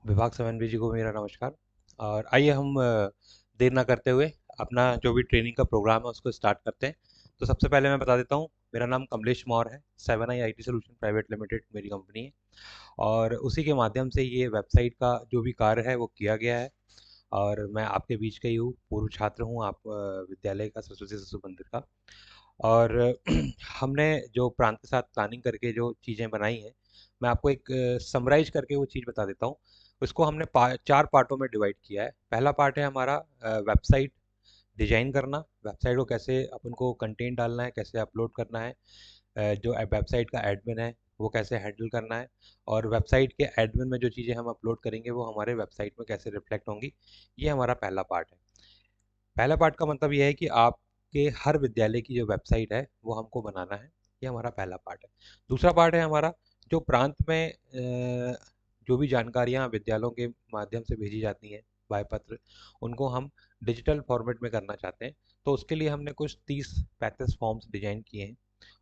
विभाग समन्वय जी को मेरा नमस्कार। और आइए हम देर ना करते हुए अपना जो भी ट्रेनिंग का प्रोग्राम है उसको स्टार्ट करते हैं। तो सबसे पहले मैं बता देता हूँ, मेरा नाम कमलेश मौर्य है। 7i IT solution private limited मेरी कंपनी है और उसी के माध्यम से ये वेबसाइट का जो भी कार्य है वो किया गया है। और मैं आपके बीच का ही हूँ, पूर्व छात्र हूँ आप विद्यालय का, सरस्वती शिशु मंदिर का। और हमने जो प्रांत के साथ प्लानिंग करके जो चीज़ें बनाई हैं, मैं आपको एक समराइज करके वो चीज़ बता देता हूँ। उसको हमने 4 पार्टों में डिवाइड किया है। पहला पार्ट है हमारा वेबसाइट डिजाइन करना। वेबसाइट को कैसे अपन को कंटेंट डालना है, कैसे अपलोड करना है, जो वेबसाइट का एडमिन है वो कैसे हैंडल करना है, और वेबसाइट के एडमिन में जो चीज़ें हम अपलोड करेंगे वो हमारे वेबसाइट में कैसे रिफ्लेक्ट होंगी। ये हमारा पहला पार्ट है। पहला पार्ट का मतलब ये है कि आपके हर विद्यालय की जो वेबसाइट है वो हमको बनाना है। ये हमारा पहला पार्ट है। दूसरा पार्ट है हमारा जो प्रांत में जो भी जानकारियाँ विद्यालयों के माध्यम से भेजी जाती हैं बाय पत्र, उनको हम डिजिटल फॉर्मेट में करना चाहते हैं। तो उसके लिए हमने कुछ 30-35 फॉर्म्स डिजाइन किए हैं।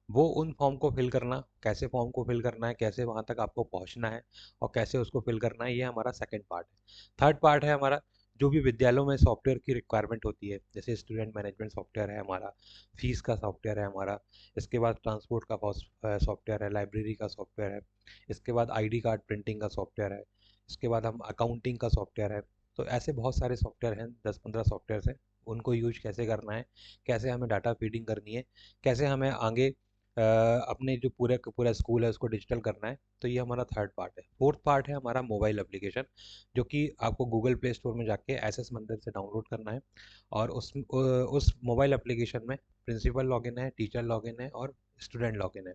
वो उन फॉर्म को फिल करना, कैसे फॉर्म को फिल करना है, कैसे वहाँ तक आपको पहुँचना है और कैसे उसको फिल करना है, ये हमारा सेकंड पार्ट है। थर्ड पार्ट है हमारा जो भी विद्यालयों में सॉफ्टवेयर की रिक्वायरमेंट होती है, जैसे स्टूडेंट मैनेजमेंट सॉफ्टवेयर है हमारा, फीस का सॉफ्टवेयर है हमारा, इसके बाद ट्रांसपोर्ट का सॉफ्टवेयर है, लाइब्रेरी का सॉफ्टवेयर है, इसके बाद आईडी कार्ड प्रिंटिंग का सॉफ्टवेयर है, इसके बाद हम अकाउंटिंग का सॉफ्टवेयर है। तो ऐसे बहुत सारे सॉफ्टवेयर हैं, 10-15 सॉफ्टवेयर हैं। उनको यूज कैसे करना है, कैसे हमें डाटा फीडिंग करनी है, कैसे हमें आगे अपने जो पूरे पूरा स्कूल है उसको डिजिटल करना है। तो ये हमारा थर्ड पार्ट है। फोर्थ पार्ट है हमारा मोबाइल एप्लीकेशन, जो कि आपको गूगल प्ले स्टोर में जाके एसएस मंदिर से डाउनलोड करना है। और उस मोबाइल एप्लीकेशन में प्रिंसिपल लॉगिन है, टीचर लॉगिन है और स्टूडेंट लॉगिन है।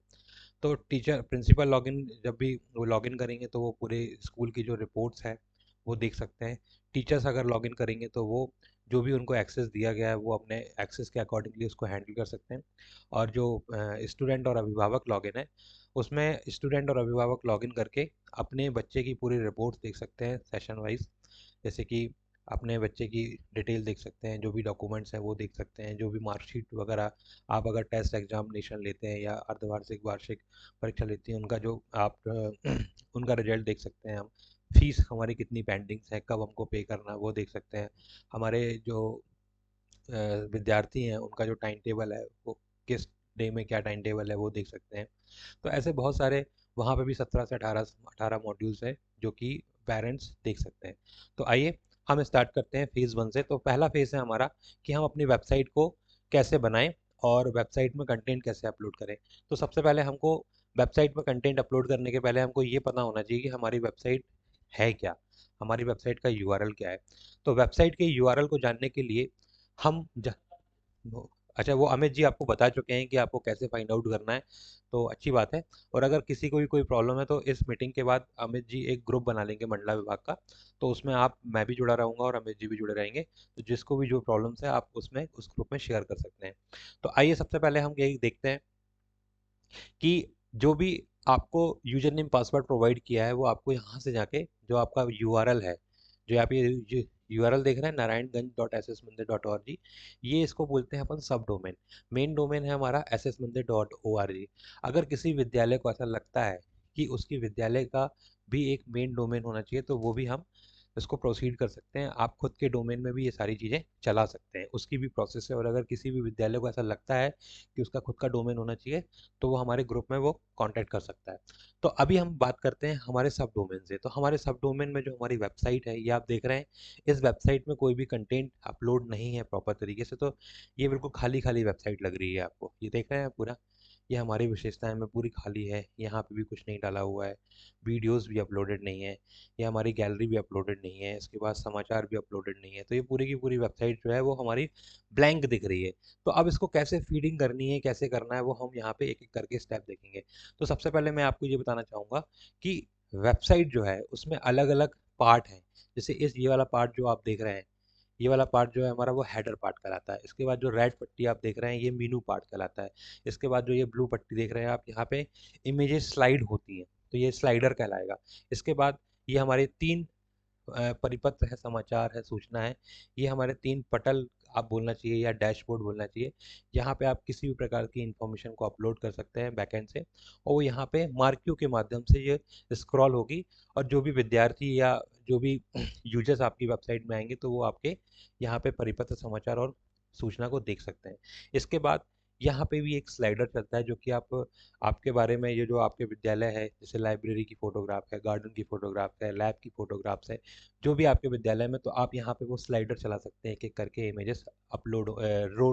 तो टीचर प्रिंसिपल लॉगिन जब भी वो लॉगिन करेंगे तो वो पूरे स्कूल की जो रिपोर्ट्स है वो देख सकते हैं। टीचर्स अगर लॉगिन करेंगे तो वो जो भी उनको एक्सेस दिया गया है वो अपने एक्सेस के अकॉर्डिंगली उसको हैंडल कर सकते हैं। और जो स्टूडेंट और अभिभावक लॉगिन है, उसमें स्टूडेंट और अभिभावक लॉगिन करके अपने बच्चे की पूरी रिपोर्ट्स देख सकते हैं सेशन वाइज। जैसे कि अपने बच्चे की डिटेल देख सकते हैं, जो भी डॉक्यूमेंट्स हैं वो देख सकते हैं, जो भी मार्कशीट वगैरह आप अगर टेस्ट एग्जामिनेशन लेते हैं या अर्धवार्षिक वार्षिक परीक्षा लेती हैं उनका जो आप उनका रिजल्ट देख सकते हैं हम। फीस हमारी कितनी पेंडिंग्स है, कब हमको पे करना है वो देख सकते हैं। हमारे जो विद्यार्थी हैं उनका जो टाइम टेबल है वो किस डे में क्या टाइम टेबल है वो देख सकते हैं। तो ऐसे बहुत सारे वहाँ पे भी 17 से 18 मॉड्यूल्स हैं जो कि पेरेंट्स देख सकते हैं। तो आइए हम स्टार्ट करते हैं फेज़ 1 से। तो पहला फेज़ है हमारा कि हम अपनी वेबसाइट को कैसे बनाएं और वेबसाइट में कंटेंट कैसे अपलोड करें। तो सबसे पहले हमको वेबसाइट में कंटेंट अपलोड करने के पहले हमको ये पता होना चाहिए कि हमारी वेबसाइट है क्या, हमारी वेबसाइट का यूआरएल क्या है। तो वेबसाइट के यूआरएल को जानने के लिए हम अच्छा, वो अमित जी आपको बता चुके हैं कि आपको कैसे फाइंड आउट करना है, तो अच्छी बात है। और अगर किसी को भी कोई प्रॉब्लम है तो इस मीटिंग के बाद अमित जी एक ग्रुप बना लेंगे मंडला विभाग का। तो उसमें आप, मैं भी जुड़ा रहूंगा और अमित जी भी जुड़े रहेंगे। तो जिसको भी जो प्रॉब्लम्स है आप उसमें उस ग्रुप में शेयर कर सकते हैं। तो आइए सबसे पहले हम यही देखते हैं कि जो भी आपको यूजर नेम पासवर्ड प्रोवाइड किया है वो आपको यहाँ से जाके जो आपका यूआरएल है, जो आप ये यूआरएल देख रहे हैं नारायणगंज.ssmandir.org, ये इसको बोलते हैं अपन सब डोमेन। मेन डोमेन है हमारा ssmandir.org। अगर किसी विद्यालय को ऐसा लगता है कि उसकी विद्यालय का भी एक मेन डोमेन होना चाहिए तो वो भी हम इसको प्रोसीड कर सकते हैं। आप खुद के डोमेन में भी ये सारी चीज़ें चला सकते हैं, उसकी भी प्रोसेस है। और अगर किसी भी विद्यालय को ऐसा लगता है कि उसका खुद का डोमेन होना चाहिए तो वो हमारे ग्रुप में वो कांटेक्ट कर सकता है। तो अभी हम बात करते हैं हमारे सब डोमेन से। तो हमारे सब डोमेन में जो हमारी वेबसाइट है ये आप देख रहे हैं। इस वेबसाइट में कोई भी कंटेंट अपलोड नहीं है प्रॉपर तरीके से। तो ये बिल्कुल खाली खाली वेबसाइट लग रही है आपको, ये देख रहे हैं पूरा। ये हमारी विशेषताएं में पूरी खाली है, यहाँ पे भी कुछ नहीं डाला हुआ है, वीडियोस भी अपलोडेड नहीं है, ये हमारी गैलरी भी अपलोडेड नहीं है, इसके बाद समाचार भी अपलोडेड नहीं है। तो ये पूरी की पूरी वेबसाइट जो है वो हमारी ब्लैंक दिख रही है। तो अब इसको कैसे फीडिंग करनी है, कैसे करना है, वो हम यहाँ पे एक एक करके स्टेप देखेंगे। तो सबसे पहले मैं आपको ये बताना चाहूँगा कि वेबसाइट जो है उसमें अलग अलग पार्ट हैं। जैसे ये वाला पार्ट जो आप देख रहे हैं, ये वाला पार्ट जो है हमारा वो हेडर पार्ट कहलाता है। इसके बाद जो रेड पट्टी आप देख रहे हैं ये मीनू पार्ट कहलाता है। इसके बाद जो ये ब्लू पट्टी देख रहे हैं आप, यहाँ पे इमेजेस स्लाइड होती हैं तो ये स्लाइडर कहलाएगा। इसके बाद ये हमारे तीन परिपत्र है, समाचार है, सूचना है। ये हमारे तीन पटल आप बोलना चाहिए या डैशबोर्ड बोलना चाहिए। यहाँ पे आप किसी भी प्रकार की इंफॉर्मेशन को अपलोड कर सकते हैं बैकएंड से, और वो यहाँ पे मार्क्यू के माध्यम से ये स्क्रॉल होगी। और जो भी विद्यार्थी या जो भी यूजर्स आपकी वेबसाइट में आएंगे तो वो आपके यहाँ पे परिपत्र समाचार और सूचना को देख सकते हैं। इसके बाद यहाँ पे भी एक स्लाइडर चलता है जो कि आपके बारे में, ये जो आपके विद्यालय है, जैसे लाइब्रेरी की फोटोग्राफ है, गार्डन की फोटोग्राफ है, लैब की फोटोग्राफ्स है, जो भी आपके विद्यालय में, तो आप यहाँ पे वो स्लाइडर चला सकते हैं, एक एक करके इमेजेस अपलोड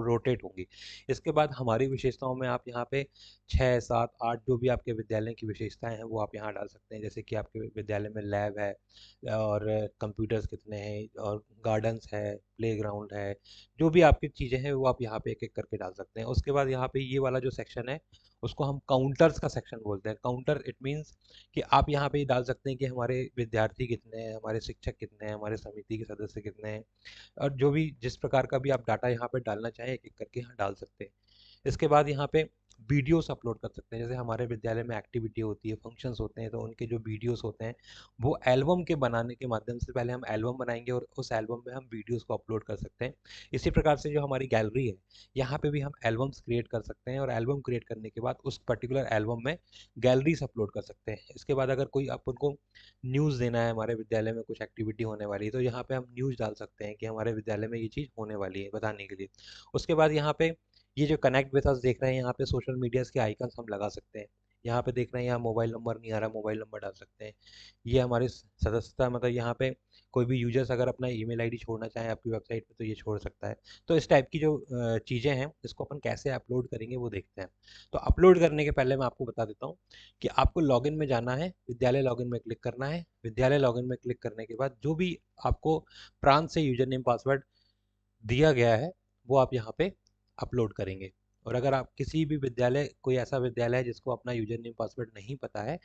रोटेट होंगी। इसके बाद हमारी विशेषताओं में आप यहाँ पे 6, 7, 8 जो भी आपके विद्यालय की विशेषताएं हैं वो आप यहाँ डाल सकते हैं। जैसे कि आपके विद्यालय में लैब है और कंप्यूटर्स कितने हैं और गार्डन्स है, प्लेग्राउंड है, जो भी आपकी चीज़ें हैं वो आप यहाँ पे एक एक करके डाल सकते हैं। उसके बाद यहाँ पे ये वाला जो सेक्शन है उसको हम काउंटर्स का सेक्शन बोलते हैं। काउंटर इट मीन्स कि आप यहाँ पे डाल सकते हैं कि हमारे विद्यार्थी कितने हैं, हमारे शिक्षक कितने हैं, हमारे समिति के सदस्य कितने हैं, और जो भी जिस प्रकार का भी आप डाटा यहाँ पे डालना चाहें एक एक करके यहाँ डाल सकते हैं। इसके बाद यहाँ पे वीडियोस अपलोड कर सकते हैं। जैसे हमारे विद्यालय में एक्टिविटी होती है, फंक्शंस होते हैं, तो उनके जो वीडियोस होते हैं वो एल्बम के बनाने के माध्यम से, पहले हम एल्बम बनाएंगे और उस एल्बम में हम वीडियोस को अपलोड कर सकते हैं। इसी प्रकार से जो हमारी गैलरी है यहाँ पे भी हम एल्बम्स क्रिएट कर सकते हैं और एल्बम क्रिएट करने के बाद उस पर्टिकुलर एल्बम में गैलरीज अपलोड कर सकते हैं। इसके बाद अगर कोई अपन को न्यूज़ देना है, हमारे विद्यालय में कुछ एक्टिविटी होने वाली है, तो यहाँ पे हम न्यूज़ डाल सकते हैं कि हमारे विद्यालय में ये चीज़ होने वाली है बताने के लिए। उसके बाद यहाँ पे ये जो कनेक्ट विद अस देख रहे हैं, यहाँ पे सोशल मीडियाज़ के आइकन्स हम लगा सकते हैं। यहाँ पे देख रहे हैं, यहाँ मोबाइल नंबर नहीं आ रहा, मोबाइल नंबर डाल सकते हैं। ये हमारी सदस्यता, मतलब यहाँ पे कोई भी यूजर्स अगर अपना ईमेल आईडी छोड़ना चाहे आपकी वेबसाइट पे तो ये छोड़ सकता है। तो इस टाइप की जो चीज़ें हैं इसको अपन कैसे अपलोड करेंगे वो देखते हैं। तो अपलोड करने के पहले मैं आपको बता देता हूँ कि आपको लॉगिन में जाना है, विद्यालय लॉगिन में क्लिक करना है। विद्यालय लॉगिन में क्लिक करने के बाद जो भी आपको प्रांत से यूजर नेम पासवर्ड दिया गया है वो आप यहाँ पे अपलोड करेंगे। और अगर आप किसी भी विद्यालय, कोई ऐसा विद्यालय है जिसको अपना यूजर नेम पासवर्ड नहीं पता है,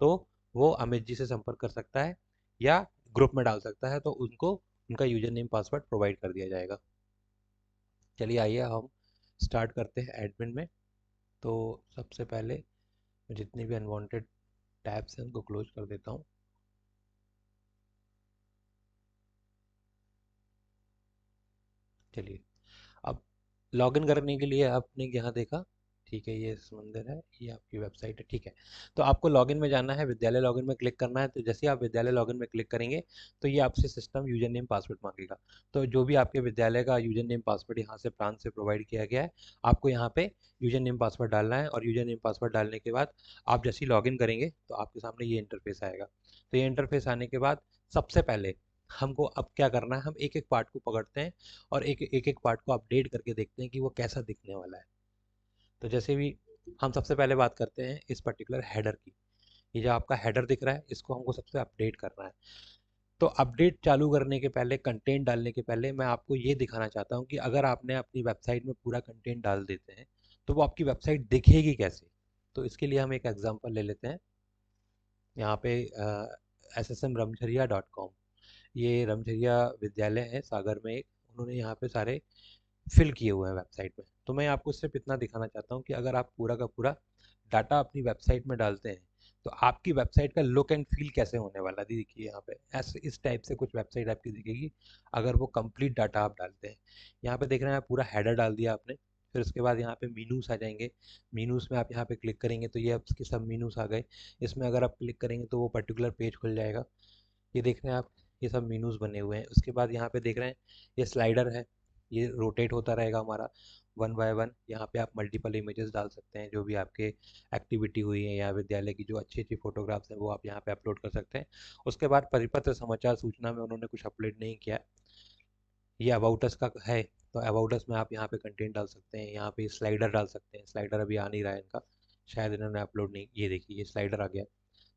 तो वो अमित जी से संपर्क कर सकता है या ग्रुप में डाल सकता है, तो उनको उनका यूजर नेम पासवर्ड प्रोवाइड कर दिया जाएगा। चलिए आइए हम स्टार्ट करते हैं एडमिन में। तो सबसे पहले जितने भी अनवांटेड टैब्स हैं उनको क्लोज कर देता हूँ। चलिए, अब लॉगिन करने के लिए आपने यहाँ देखा, ठीक है, ये मंदिर है, ये आपकी वेबसाइट है, ठीक है। तो आपको लॉगिन में जाना है, विद्यालय लॉगिन में क्लिक करना है। तो जैसे ही आप विद्यालय लॉगिन में क्लिक करेंगे तो ये आपसे सिस्टम यूजर नेम पासवर्ड मांगेगा। तो जो भी आपके विद्यालय का यूजर नेम पासवर्ड यहाँ से प्रांत से प्रोवाइड किया गया है, आपको यहाँ पे यूजर नेम पासवर्ड डालना है। और यूजर नेम पासवर्ड डालने के बाद आप जैसे ही लॉगिन करेंगे तो आपके सामने ये इंटरफेस आएगा। तो ये इंटरफेस आने के बाद सबसे पहले हमको अब क्या करना है, हम एक एक पार्ट को पकड़ते हैं और एक एक एक पार्ट को अपडेट करके देखते हैं कि वो कैसा दिखने वाला है। तो जैसे भी हम सबसे पहले बात करते हैं इस पर्टिकुलर हेडर की। ये जो आपका हेडर दिख रहा है इसको हमको सबसे अपडेट करना है। तो अपडेट चालू करने के पहले, कंटेंट डालने के पहले, मैं आपको ये दिखाना चाहता हूँ कि अगर आपने अपनी वेबसाइट में पूरा कंटेंट डाल देते हैं तो वो आपकी वेबसाइट दिखेगी कैसे। तो इसके लिए हम एक एग्जांपल ले लेते हैं। यहाँ पे ssmramjharia.com, ये रमझरिया विद्यालय है सागर में एक, उन्होंने यहाँ पे सारे फिल किए हुए हैं वेबसाइट में। तो मैं आपको सिर्फ इतना दिखाना चाहता हूँ कि अगर आप पूरा का पूरा डाटा अपनी वेबसाइट में डालते हैं तो आपकी वेबसाइट का लुक एंड फील कैसे होने वाला है। देखिए यहाँ पे ऐसे इस टाइप से कुछ वेबसाइट आपकी दिखेगी अगर वो कंप्लीट डाटा आप डालते हैं। यहाँ पे देख रहे हैं, पूरा हेडर डाल दिया आपने। फिर उसके बाद यहाँ पे मीनूस आ जाएंगे। मीनूस में आप यहाँ पे क्लिक करेंगे तो ये आपके सब मीनूस आ गए। इसमें अगर आप क्लिक करेंगे तो वो पर्टिकुलर पेज खुल जाएगा। ये देख रहे हैं आप, ये सब मीनूस बने हुए हैं। उसके बाद यहाँ पे देख रहे हैं ये स्लाइडर है, ये रोटेट होता रहेगा हमारा वन बाय वन। यहाँ पे आप मल्टीपल इमेजेस डाल सकते हैं, जो भी आपके एक्टिविटी हुई है या विद्यालय की जो अच्छी अच्छी फोटोग्राफ्स हैं वो आप यहाँ पे अपलोड कर सकते हैं। उसके बाद परिपत्र समाचार सूचना में उन्होंने कुछ अपलोड नहीं किया। ये अबाउट अस का है, तो अबाउट अस में आप यहाँ पे कंटेंट डाल सकते हैं। यहाँ पे स्लाइडर डाल सकते हैं, स्लाइडर अभी आ नहीं रहा है इनका, शायद इन्होंने अपलोड नहीं। ये देखिए, ये स्लाइडर आ गया।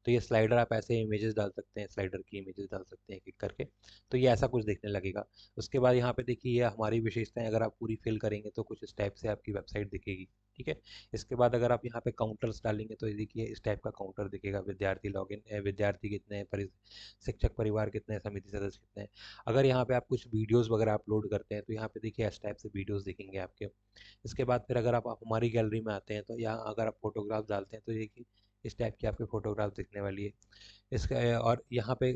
तो ये स्लाइडर आप ऐसे इमेजेस डाल सकते हैं, स्लाइडर की इमेजेस डाल सकते हैं क्लिक करके, तो ये ऐसा कुछ देखने लगेगा। उसके बाद यहाँ पे देखिए, ये हमारी विशेषताएं अगर आप पूरी फिल करेंगे तो कुछ इस टाइप से आपकी वेबसाइट दिखेगी, ठीक है। इसके बाद अगर आप यहाँ पे काउंटर्स डालेंगे तो ये देखिए इस टाइप का काउंटर दिखेगा। विद्यार्थी लॉगिन, विद्यार्थी कितने हैं, शिक्षक परिवार कितने हैं, समिति सदस्य कितने हैं। अगर यहाँ पे आप कुछ वीडियोस वगैरह अपलोड करते हैं तो यहाँ पे देखिए इस टाइप से वीडियोस दिखेंगे आपके। इसके बाद फिर अगर आप हमारी गैलरी में आते हैं तो यहाँ अगर आप फोटोग्राफ डालते हैं तो देखिए इस टाइप की आपके फोटोग्राफ दिखने वाली है। इसका और यहाँ पे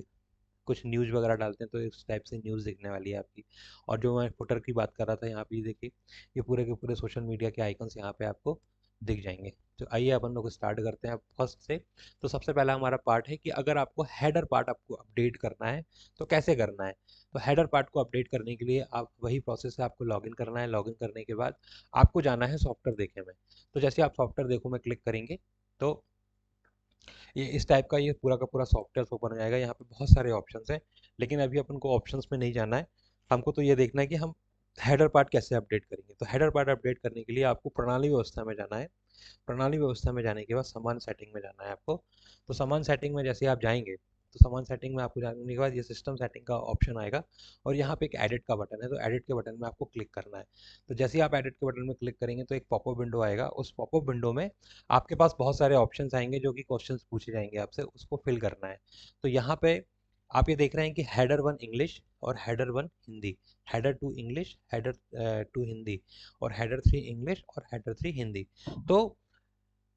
कुछ न्यूज़ वगैरह डालते हैं तो इस टाइप से न्यूज़ दिखने वाली है आपकी। और जो मैं फुटर की बात कर रहा था, यहाँ पे देखिए ये पूरे के पूरे सोशल मीडिया के आइकन्स यहाँ पे आपको दिख जाएंगे। तो आइए अपन लोग स्टार्ट करते हैं फर्स्ट से। तो सबसे पहला हमारा पार्ट है कि अगर आपको हेडर पार्ट आपको अपडेट करना है तो कैसे करना है। तो हेडर पार्ट को अपडेट करने के लिए आप वही प्रोसेस है, आपको लॉगिन करना है। लॉगिन करने के बाद आपको जाना है सॉफ्टवेयर देखे में। तो जैसे आप सॉफ्टवेयर देखो में क्लिक करेंगे तो ये इस टाइप का ये पूरा का पूरा सॉफ्टवेयर ओपन हो जाएगा। यहाँ पे बहुत सारे ऑप्शंस हैं, लेकिन अभी अपन को ऑप्शंस में नहीं जाना है। हमको तो ये देखना है कि हम हेडर पार्ट कैसे अपडेट करेंगे। तो हेडर पार्ट अपडेट करने के लिए आपको प्रणाली व्यवस्था में जाना है। प्रणाली व्यवस्था में जाने के बाद समान सेटिंग में जाना है आपको। तो समान सेटिंग में जैसे आप जाएंगे तो समान सेटिंग में आपको जाने के बाद ये सिस्टम सेटिंग का ऑप्शन आएगा और यहाँ पे एक एडिट का बटन है। तो एडिट के बटन में आपको क्लिक करना है। तो जैसे ही आप एडिट के बटन में क्लिक करेंगे तो एक पॉपअप विंडो आएगा। उस पॉपअप विंडो में आपके पास बहुत सारे ऑप्शंस आएंगे जो कि क्वेश्चंस पूछे जाएंगे आपसे, उसको फिल करना है। तो यहाँ पे आप ये देख रहे हैं कि हेडर 1 इंग्लिश और header 1 Hindi, header 2 English, header 2 Hindi, और हेडर 3 इंग्लिश और हेडर 3 हिंदी। तो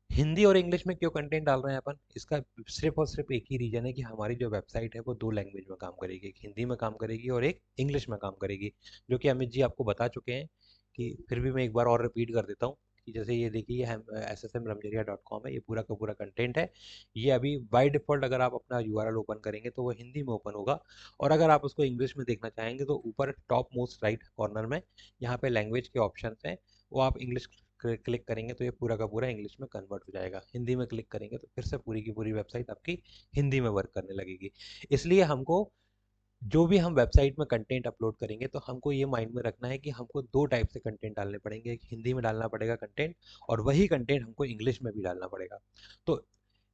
हिंदी और इंग्लिश में क्यों कंटेंट डाल रहे हैं अपन, इसका सिर्फ और सिर्फ एक ही रीजन है कि हमारी जो वेबसाइट है वो दो लैंग्वेज में काम करेगी, एक हिंदी में काम करेगी और एक इंग्लिश में काम करेगी, जो कि अमित जी आपको बता चुके हैं। कि फिर भी मैं एक बार और रिपीट कर देता हूँ कि जैसे ये देखिए, ये ssmramjaria.com है, ये पूरा का पूरा कंटेंट है। ये अभी बाय डिफॉल्ट अगर आप अपना यूआरएल ओपन करेंगे तो वो हिंदी में ओपन होगा, और अगर आप उसको इंग्लिश में देखना चाहेंगे तो ऊपर टॉप मोस्ट राइट कॉर्नर में यहाँ पे लैंग्वेज के ऑप्शन हैं, वो आप इंग्लिश क्लिक करेंगे तो ये पूरा का पूरा इंग्लिश में कन्वर्ट हो जाएगा। हिंदी में क्लिक करेंगे तो फिर से पूरी की पूरी वेबसाइट आपकी हिंदी में वर्क करने लगेगी। इसलिए हमको जो भी हम वेबसाइट में कंटेंट अपलोड करेंगे तो हमको ये माइंड में रखना है कि हमको दो टाइप से कंटेंट डालने पड़ेंगे। एक हिंदी में डालना पड़ेगा कंटेंट, और वही कंटेंट हमको इंग्लिश में भी डालना पड़ेगा। तो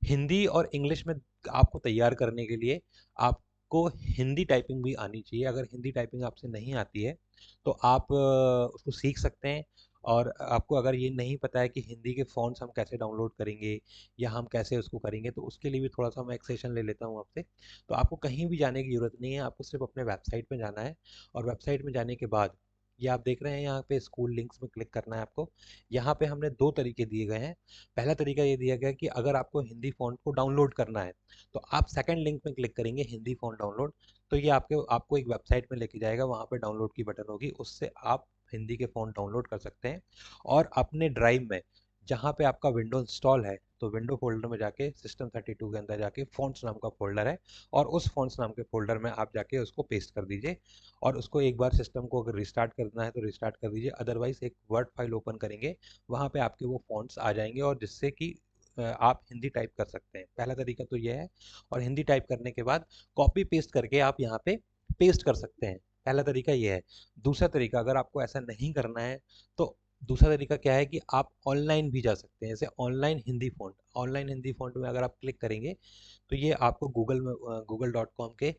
हिंदी और इंग्लिश में आपको तैयार करने के लिए आपको हिंदी टाइपिंग भी आनी चाहिए। अगर हिंदी टाइपिंग आपसे नहीं आती है तो आप उसको सीख सकते हैं। और आपको अगर ये नहीं पता है कि हिंदी के फ़ॉन्ट्स हम कैसे डाउनलोड करेंगे या हम कैसे उसको करेंगे, तो उसके लिए भी थोड़ा सा मैं एक सेशन ले लेता हूँ आपसे। तो आपको कहीं भी जाने की ज़रूरत नहीं है, आपको सिर्फ अपने वेबसाइट में जाना है। और वेबसाइट में जाने के बाद ये आप देख रहे हैं यहाँ पे स्कूल लिंक्स में क्लिक करना है आपको। यहाँ पे हमने दो तरीके दिए गए हैं। पहला तरीका ये दिया गया है कि अगर आपको हिंदी फ़ॉन्ट को डाउनलोड करना है तो आप सेकंड लिंक में क्लिक करेंगे हिंदी फ़ॉन्ट डाउनलोड। तो ये आपको एक वेबसाइट में लेके जाएगा, वहाँ पे डाउनलोड की बटन होगी, उससे आप हिंदी के फ़ॉन्ट डाउनलोड कर सकते हैं। और अपने ड्राइव में जहाँ पे आपका विंडो इंस्टॉल है तो विंडो फोल्डर में जाके सिस्टम 32 के अंदर जाके फ़ॉन्ट्स नाम का फोल्डर है, और उस फ़ॉन्ट्स नाम के फोल्डर में आप जाके उसको पेस्ट कर दीजिए। और उसको एक बार सिस्टम को अगर रिस्टार्ट करना है तो रिस्टार्ट कर दीजिए, अदरवाइज एक वर्ड फाइल ओपन करेंगे, वहाँ पे आपके वो फ़ॉन्ट्स आ जाएंगे और जिससे कि आप हिंदी टाइप कर सकते हैं। पहला तरीका तो ये है। और हिंदी टाइप करने के बाद कॉपी पेस्ट करके आप यहाँ पे पेस्ट कर सकते हैं। पहला तरीका ये है। दूसरा तरीका, अगर आपको ऐसा नहीं करना है तो दूसरा तरीका क्या है कि आप ऑनलाइन भी जा सकते हैं। जैसे ऑनलाइन हिंदी फ़ॉन्ट में अगर आप क्लिक करेंगे तो ये आपको google.com के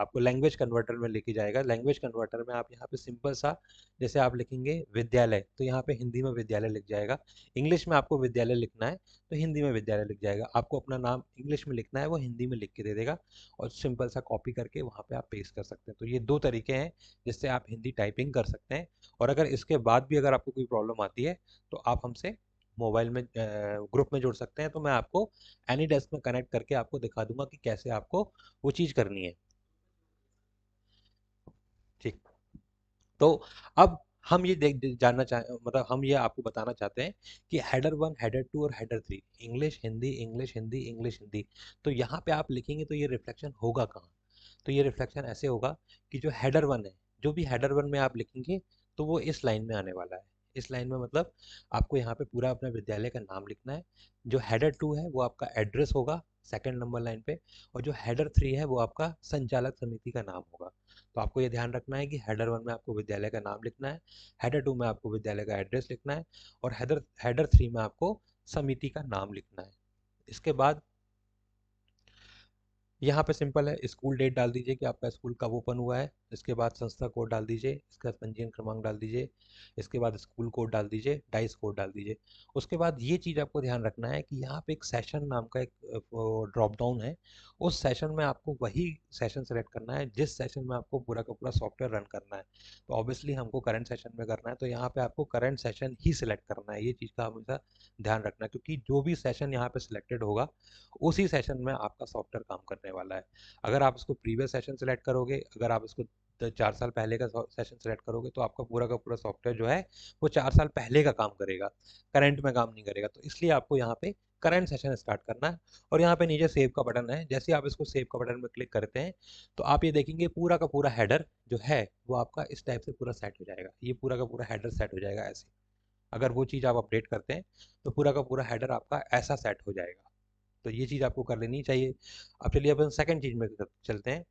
आपको लैंग्वेज कन्वर्टर में लेके जाएगा। लैंग्वेज कन्वर्टर में आप यहाँ पे सिंपल सा जैसे आप लिखेंगे विद्यालय, तो यहाँ पे हिंदी में विद्यालय लिख जाएगा। इंग्लिश में आपको विद्यालय लिखना है तो हिंदी में विद्यालय लिख जाएगा। आपको अपना नाम इंग्लिश में लिखना है, वो हिंदी में लिख के दे देगा, और सिंपल सा कॉपी करके वहाँ पे आप पेस्ट कर सकते हैं। तो ये दो तरीके हैं जिससे आप हिंदी टाइपिंग कर सकते हैं। और अगर इसके बाद भी अगर आपको कोई प्रॉब्लम आती है तो आप हमसे मोबाइल में ग्रुप में जुड़ सकते हैं। तो मैं आपको एनी डेस्क में कनेक्ट करके आपको दिखा दूंगा कि कैसे आपको वो चीज़ करनी है। ठीक। तो अब हम ये जानना चाह मतलब हम ये आपको बताना चाहते हैं कि हेडर 1, हेडर 2 और header 3, English Hindi, English Hindi, English Hindi, तो यहाँ पे आप लिखेंगे तो ये रिफ्लेक्शन होगा कहाँ। तो ये रिफ्लेक्शन ऐसे होगा कि जो हेडर 1 है, जो भी हेडर 1 में आप लिखेंगे तो वो इस लाइन में आने वाला है। इस लाइन में मतलब आपको यहाँ पे पूरा अपने विद्यालय का नाम लिखना है। जो हेडर 2 है वो आपका एड्रेस होगा सेकंड नंबर लाइन पे, और जो हेडर 3 है वो आपका संचालक समिति का नाम होगा। तो आपको ये ध्यान रखना है कि हेडर 1 में आपको विद्यालय का नाम लिखना है, हेडर 2 में आपको विद्यालय का एड्रेस लिखना है, और हेडर हेडर 3 में आपको समिति का नाम लिखना है। इसके बाद यहाँ पे सिंपल है, स्कूल डेट डाल दीजिए कि आपका स्कूल कब ओपन हुआ है। इसके बाद संस्था कोड डाल दीजिए, इसके बाद पंजीयन क्रमांक डाल दीजिए, इसके बाद स्कूल कोड डाल दीजिए, डाइस कोड डाल दीजिए। उसके बाद ये चीज़ आपको ध्यान रखना है कि यहाँ पे एक सेशन नाम का एक ड्रॉप डाउन है। उस सेशन में आपको वही सेशन सेलेक्ट करना है जिस सेशन में आपको पूरा का पूरा सॉफ्टवेयर रन करना है। तो ऑब्वियसली हमको करंट सेशन में करना है, तो यहाँ पे आपको करंट सेशन ही सिलेक्ट करना है। ये चीज़ का हमेशा ध्यान रखना है, क्योंकि जो भी सेशन यहाँ पे सिलेक्टेड होगा उसी सेशन में आपका सॉफ्टवेयर काम करने करने वाला है। अगर आप इसको प्रीवियस सेशन सेलेक्ट करोगे, अगर आप इसको 4 साल पहले का सेशन सेलेक्ट करोगे, तो आपका पूरा का पूरा सॉफ्टवेयर जो है वो 4 साल पहले का काम करेगा, करंट में काम नहीं करेगा। तो इसलिए आपको यहाँ पे करंट सेशन स्टार्ट करना है, और यहाँ पे नीचे सेव का बटन है। जैसे आप इसको सेव का बटन में क्लिक करते हैं तो आप ये देखेंगे पूरा का पूरा हेडर जो है वो आपका इस टाइप से पूरा सेट हो जाएगा। ये पूरा का पूरा हेडर सेट हो जाएगा ऐसे। अगर वो चीज़ आप अपडेट करते हैं तो पूरा का पूरा हेडर आपका ऐसा सेट हो जाएगा। तो ये चीज़ आपको कर लेनी चाहिए। अब चलिए अपन सेकंड चीज़ में चलते हैं।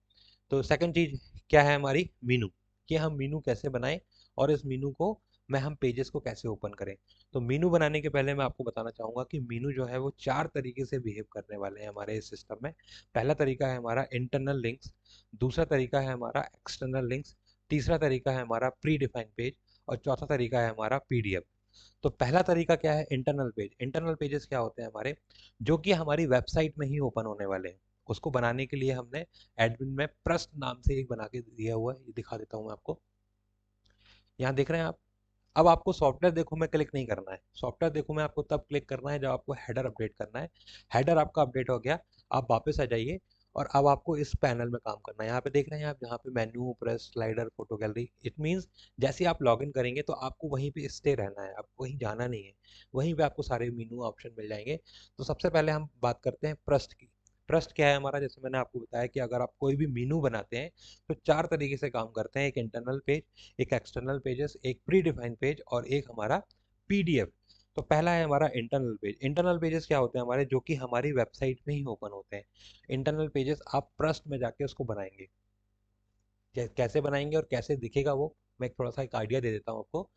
तो सेकंड चीज़ क्या है हमारी, मीनू, कि हम मीनू कैसे बनाएं और इस मीनू को मैं हम पेजेस को कैसे ओपन करें। तो मीनू बनाने के पहले मैं आपको बताना चाहूँगा कि मीनू जो है वो 4 तरीके से बिहेव करने वाले हैं हमारे इस सिस्टम में। पहला तरीका है हमारा इंटरनल लिंक्स, दूसरा तरीका है हमारा एक्सटर्नल लिंक्स, तीसरा तरीका है हमारा प्री डिफाइंड पेज, और चौथा तरीका है हमारा पीडीएफ। तो पहला तरीका क्या है, इंटरनल पेज। इंटरनल पेजेस क्या होते हैं हमारे, जो कि हमारी वेबसाइट में ही ओपन होने वाले हैं। उसको बनाने के लिए हमने एडमिन में प्रस्ट नाम से एक बना के दिया हुआ है, ये दिखा देता हूँ मैं आपको। यहाँ देख रहे हैं आप। अब आपको सॉफ्टवेयर देखो में क्लिक नहीं करना है, सॉफ्टवेयर देखो में आपको तब क्लिक करना है जब आपको हेडर अपडेट करना है। हेडर आपका अपडेट हो गया, आप वापस आ जाइए, और अब आपको इस पैनल में काम करना है। यहाँ पे देख रहे हैं आप, यहाँ पे menu, press, slider, photo gallery. It means जैसे आप लॉगिन करेंगे तो आपको वहीं पे स्टे रहना है, आपको कहीं जाना नहीं है। वहीं पे आपको सारे मेनू ऑप्शन मिल जाएंगे। तो सबसे पहले हम बात करते हैं प्रस्ट की। प्रस्ट क्या है हमारा, जैसे मैंने आपको बताया कि अगर आप कोई भी मेनू बनाते हैं तो 4 तरीके से काम करते हैं। एक इंटरनल पेज, एक एक्सटर्नल पेजेस, एक प्री डिफाइंड पेज, और एक हमारा पीडीएफ। तो पहला है हमारा इंटरनल पेज। इंटरनल पेजेस क्या होते हैं हमारे, जो कि हमारी वेबसाइट में ही ओपन होते हैं। इंटरनल पेजेस आप ट्रस्ट में जाके उसको बनाएंगे। कैसे बनाएंगे और कैसे दिखेगा वो, मैं थोड़ा सा एक आइडिया दे देता हूँ आपको।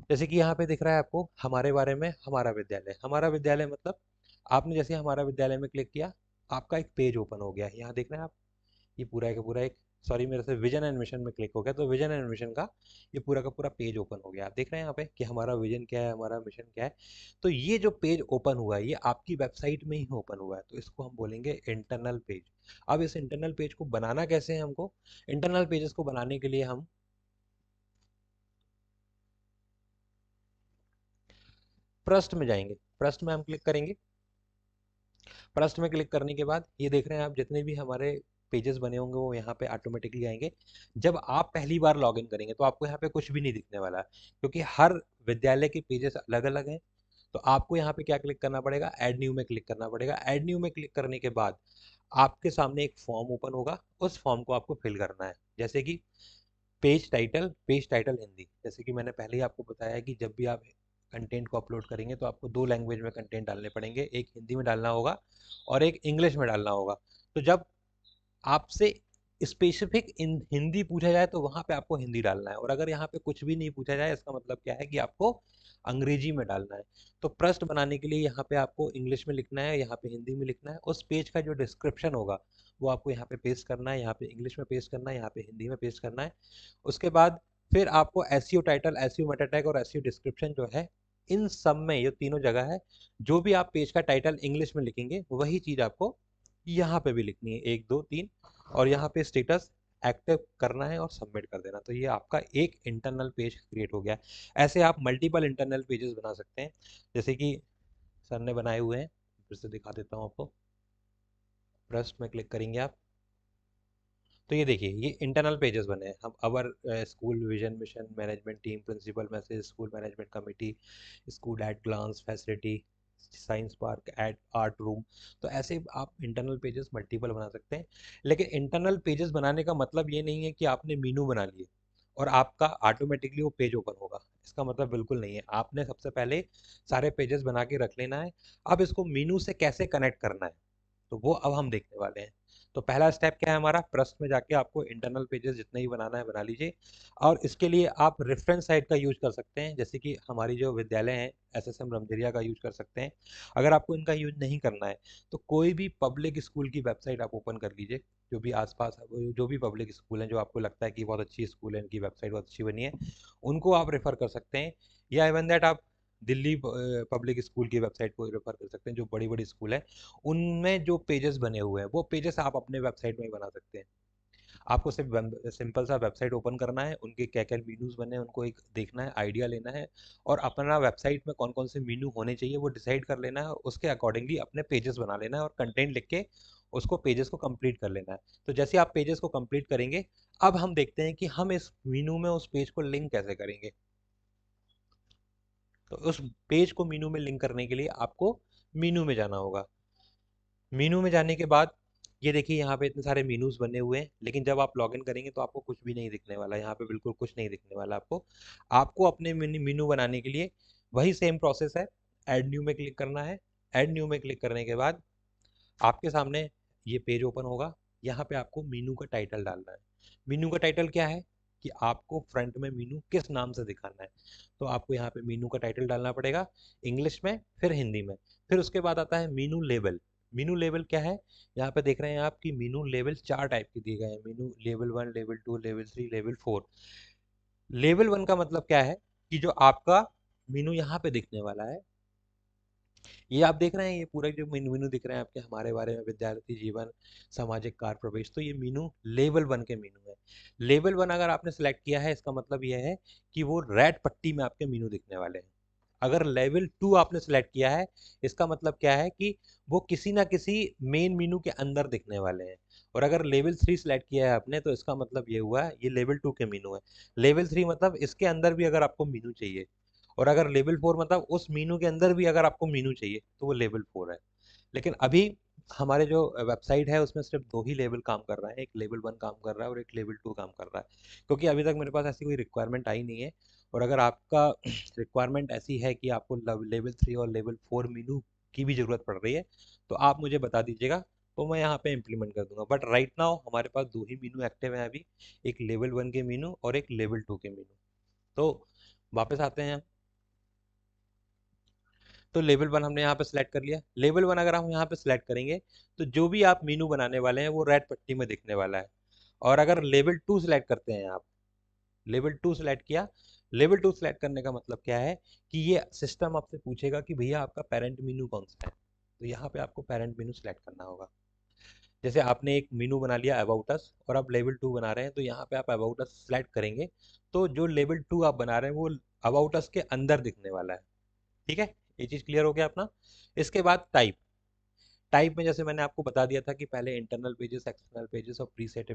जैसे कि यहाँ पे दिख रहा है आपको हमारे बारे में, हमारा विद्यालय। हमारा विद्यालय मतलब आपने जैसे हमारा विद्यालय में क्लिक किया, आपका एक पेज ओपन हो गया। यहाँ देख रहे हैं आप, ये पूरा का पूरा एक, सॉरी मेरे से विजन एंड मिशन में क्लिक हो गया, तो विजन एंड मिशन का ये पूरा का पूरा पेज ओपन हो गया। आप देख रहे हैं यहाँ पे कि हमारा विजन क्या है, हमारा मिशन क्या है। तो ये जो पेज ओपन हुआ है ये आपकी वेबसाइट में ही ओपन हुआ है, तो इसको हम बोलेंगे इंटरनल पेज। अब इस इंटरनल पेज को बनाना कैसे है हमको, इंटरनल पेजेस को बनाने के लिए हम प्रस्ट में जाएंगे। प्रस्ट में हम क्लिक करेंगे। प्रस्ट में क्लिक करने के बाद ये देख रहे हैं आप, जितने भी हमारे पेजेस बने होंगे वो यहाँ पे ऑटोमेटिकली आएंगे। जब आप पहली बार लॉगिन करेंगे तो आपको यहाँ पे कुछ भी नहीं दिखने वाला है, क्योंकि हर विद्यालय के पेजेस अलग अलग हैं। तो आपको यहाँ पे क्या क्लिक करना पड़ेगा, ऐड न्यू में क्लिक करना पड़ेगा। ऐड न्यू में क्लिक करने के बाद आपके सामने एक फॉर्म ओपन होगा, उस फॉर्म को आपको फिल करना है। जैसे कि पेज टाइटल हिंदी। जैसे कि मैंने पहले ही आपको बताया कि जब भी आप कंटेंट को अपलोड करेंगे तो आपको 2 लैंग्वेज में कंटेंट डालने पड़ेंगे, एक हिंदी में डालना होगा और एक इंग्लिश में डालना होगा। तो जब आपसे स्पेसिफिक इन हिंदी पूछा जाए तो वहां पे आपको हिंदी डालना है, और अगर यहाँ पे कुछ भी नहीं पूछा जाए इसका मतलब क्या है कि आपको अंग्रेजी में डालना है। तो प्रश्न बनाने के लिए यहाँ पे आपको इंग्लिश में लिखना है, यहाँ पे हिंदी में लिखना है। उस पेज का जो डिस्क्रिप्शन होगा वो आपको यहाँ पे पेस्ट करना है, यहाँ पे इंग्लिश में पेस्ट करना है, यहाँ पे हिंदी में पेस्ट करना है। उसके बाद फिर आपको SEO title, SEO Meta tag और एसईओ डिस्क्रिप्शन जो है, इन सब में ये तीनों जगह है। जो भी आप पेज का टाइटल इंग्लिश में लिखेंगे वही चीज आपको यहाँ पे भी लिखनी है, 1 2 3। और यहाँ पे स्टेटस एक्टिव करना है और सबमिट कर देना। तो ये आपका एक इंटरनल पेज क्रिएट हो गया। ऐसे आप मल्टीपल इंटरनल पेजेस बना सकते हैं, जैसे कि सर ने बनाए हुए हैं। फिर से दिखा देता हूँ आपको। ब्रस्ट में क्लिक करेंगे आप, तो ये देखिए ये इंटरनल पेजेस बने हैं। हम our school vision mission management team principal message school management committee school at glance facility science park at art room. तो ऐसे आप इंटरनल पेजेस मल्टीपल बना सकते हैं। लेकिन इंटरनल पेजेस बनाने का मतलब ये नहीं है कि आपने मीनू बना लिए और आपका ऑटोमेटिकली वो पेज ओपन होगा। इसका मतलब बिल्कुल नहीं है। आपने सबसे पहले सारे पेजेस बना के रख लेना है। अब इसको मीनू से कैसे कनेक्ट करना है तो वो अब हम देखने वाले हैं। तो पहला स्टेप क्या है हमारा, प्रश्न में जाके आपको इंटरनल पेजेस जितने ही बनाना है बना लीजिए। और इसके लिए आप रेफरेंस साइट का यूज कर सकते हैं, जैसे कि हमारी जो विद्यालय है एसएसएम रमझरिया का यूज कर सकते हैं। अगर आपको इनका यूज नहीं करना है तो कोई भी पब्लिक स्कूल की वेबसाइट आप ओपन कर लीजिए। जो भी आसपास जो भी पब्लिक स्कूल हैं, जो आपको लगता है कि बहुत अच्छी स्कूल है, इनकी वेबसाइट बहुत अच्छी बनी है, उनको आप रेफर कर सकते हैं। या इवन दैट आप दिल्ली पब्लिक स्कूल की वेबसाइट को रेफर कर सकते हैं, जो बड़ी बड़ी स्कूल है उनमें जो पेजेस बने हुए हैं वो पेजेस आप अपने वेबसाइट में ही बना सकते हैं। आपको सिर्फ सिंपल सा वेबसाइट ओपन करना है, उनके क्या क्या मीनूज बने हैं उनको एक देखना है, आइडिया लेना है, और अपना वेबसाइट में कौन कौन से मीनू होने चाहिए वो डिसाइड कर लेना है। उसके अकॉर्डिंगली अपने पेजेस बना लेना है और कंटेंट लिख के उसको पेजेस को कंप्लीट कर लेना है। तो जैसे आप पेजेस को कंप्लीट करेंगे, अब हम देखते हैं कि हम इस मीनू में उस पेज को लिंक कैसे करेंगे। तो उस पेज को मीनू में लिंक करने के लिए आपको मीनू में जाना होगा। मीनू में जाने के बाद ये देखिए यहाँ पे इतने सारे मीनूज बने हुए हैं, लेकिन जब आप लॉगिन करेंगे तो आपको कुछ भी नहीं दिखने वाला। यहाँ पे बिल्कुल कुछ नहीं दिखने वाला आपको। आपको अपने मीनू बनाने के लिए वही सेम प्रोसेस है। ऐड न्यू में क्लिक करना है। ऐड न्यू में क्लिक करने के बाद आपके सामने ये पेज ओपन होगा। यहाँ पे आपको मीनू का टाइटल डालना है। मीनू का टाइटल क्या है कि आपको फ्रंट में मीनू किस नाम से दिखाना है। तो आपको यहाँ पे मीनू का टाइटल डालना पड़ेगा, इंग्लिश में फिर हिंदी में। फिर उसके बाद आता है मीनू लेवल। मीनू लेवल क्या है, यहाँ पे देख रहे हैं आप कि मीनू लेवल 4 टाइप के दिए गए हैं। Meenu level 1, level 2, level 3, level 4। Level 1 का मतलब क्या है कि जो आपका मीनू यहाँ पे दिखने वाला है, ये आप देख रहे हैं, ये पूरा जो मीनू मीनू दिख रहे हैं आपके हमारे बारे में, विद्यार्थी जीवन, सामाजिक कार्य प्रवेश, तो ये मीनू लेवल 1 के मीनू है। लेवल 1 अगर आपने सेलेक्ट किया है, इसका मतलब ये है कि वो रेड पट्टी में आपके मीनू दिखने वाले हैं। अगर लेवल 2 आपने सेलेक्ट किया है, इसका मतलब क्या है कि वो किसी ना किसी मेन मीनू के अंदर दिखने वाले हैं। और अगर लेवल 3 सेलेक्ट किया है आपने, तो इसका मतलब ये हुआ ये लेवल 2 के मीनू है। लेवल 3 मतलब इसके अंदर भी अगर आपको मीनू चाहिए, और अगर लेवल 4 मतलब उस मीनू के अंदर भी अगर आपको मीनू चाहिए, तो वो लेवल 4 है। लेकिन अभी हमारे जो वेबसाइट है उसमें सिर्फ 2 ही लेवल काम कर रहा है, एक लेवल 1 काम कर रहा है और एक लेवल 2 काम कर रहा है, क्योंकि अभी तक मेरे पास ऐसी कोई रिक्वायरमेंट आई नहीं है। और अगर आपका रिक्वायरमेंट ऐसी है कि आपको लेवल 3 और लेवल 4 मीनू की भी ज़रूरत पड़ रही है, तो आप मुझे बता दीजिएगा, तो मैं यहाँ पे इम्प्लीमेंट कर दूंगा। बट राइट नाउ हमारे पास 2 ही मीनू एक्टिव हैं अभी, एक लेवल 1 के मीनू और एक लेवल 2 के मीनू। तो वापस आते हैं। तो लेवल 1 हमने यहाँ पे सिलेक्ट कर लिया। लेवल 1 अगर हम यहाँ पे सिलेक्ट करेंगे, तो जो भी आप मीनू बनाने वाले हैं वो रेड पट्टी में दिखने वाला है। और अगर लेवल 2 सिलेक्ट करते हैं आप, लेवल 2 सिलेक्ट किया, लेवल 2 सिलेक्ट करने का मतलब क्या है कि ये सिस्टम आपसे पूछेगा कि भैया आपका पेरेंट मीनू कौन सा है। तो यहाँ पे आपको पेरेंट मीनू सिलेक्ट करना होगा। जैसे आपने एक मीनू बना लिया अबाउट अस, और आप लेवल 2 बना रहे हैं, तो यहाँ पे आप अबाउट अस सिलेक्ट करेंगे, तो जो लेवल 2 आप बना रहे हैं वो अबाउट अस के अंदर दिखने वाला है। ठीक है, ये चीज क्लियर हो गया अपना। इसके बाद टाइप। टाइप में जैसे मैंने आपको बता दिया था कि पहले इंटरनल पेजेस, एक्सटर्नल पेजेस और प्रीसेट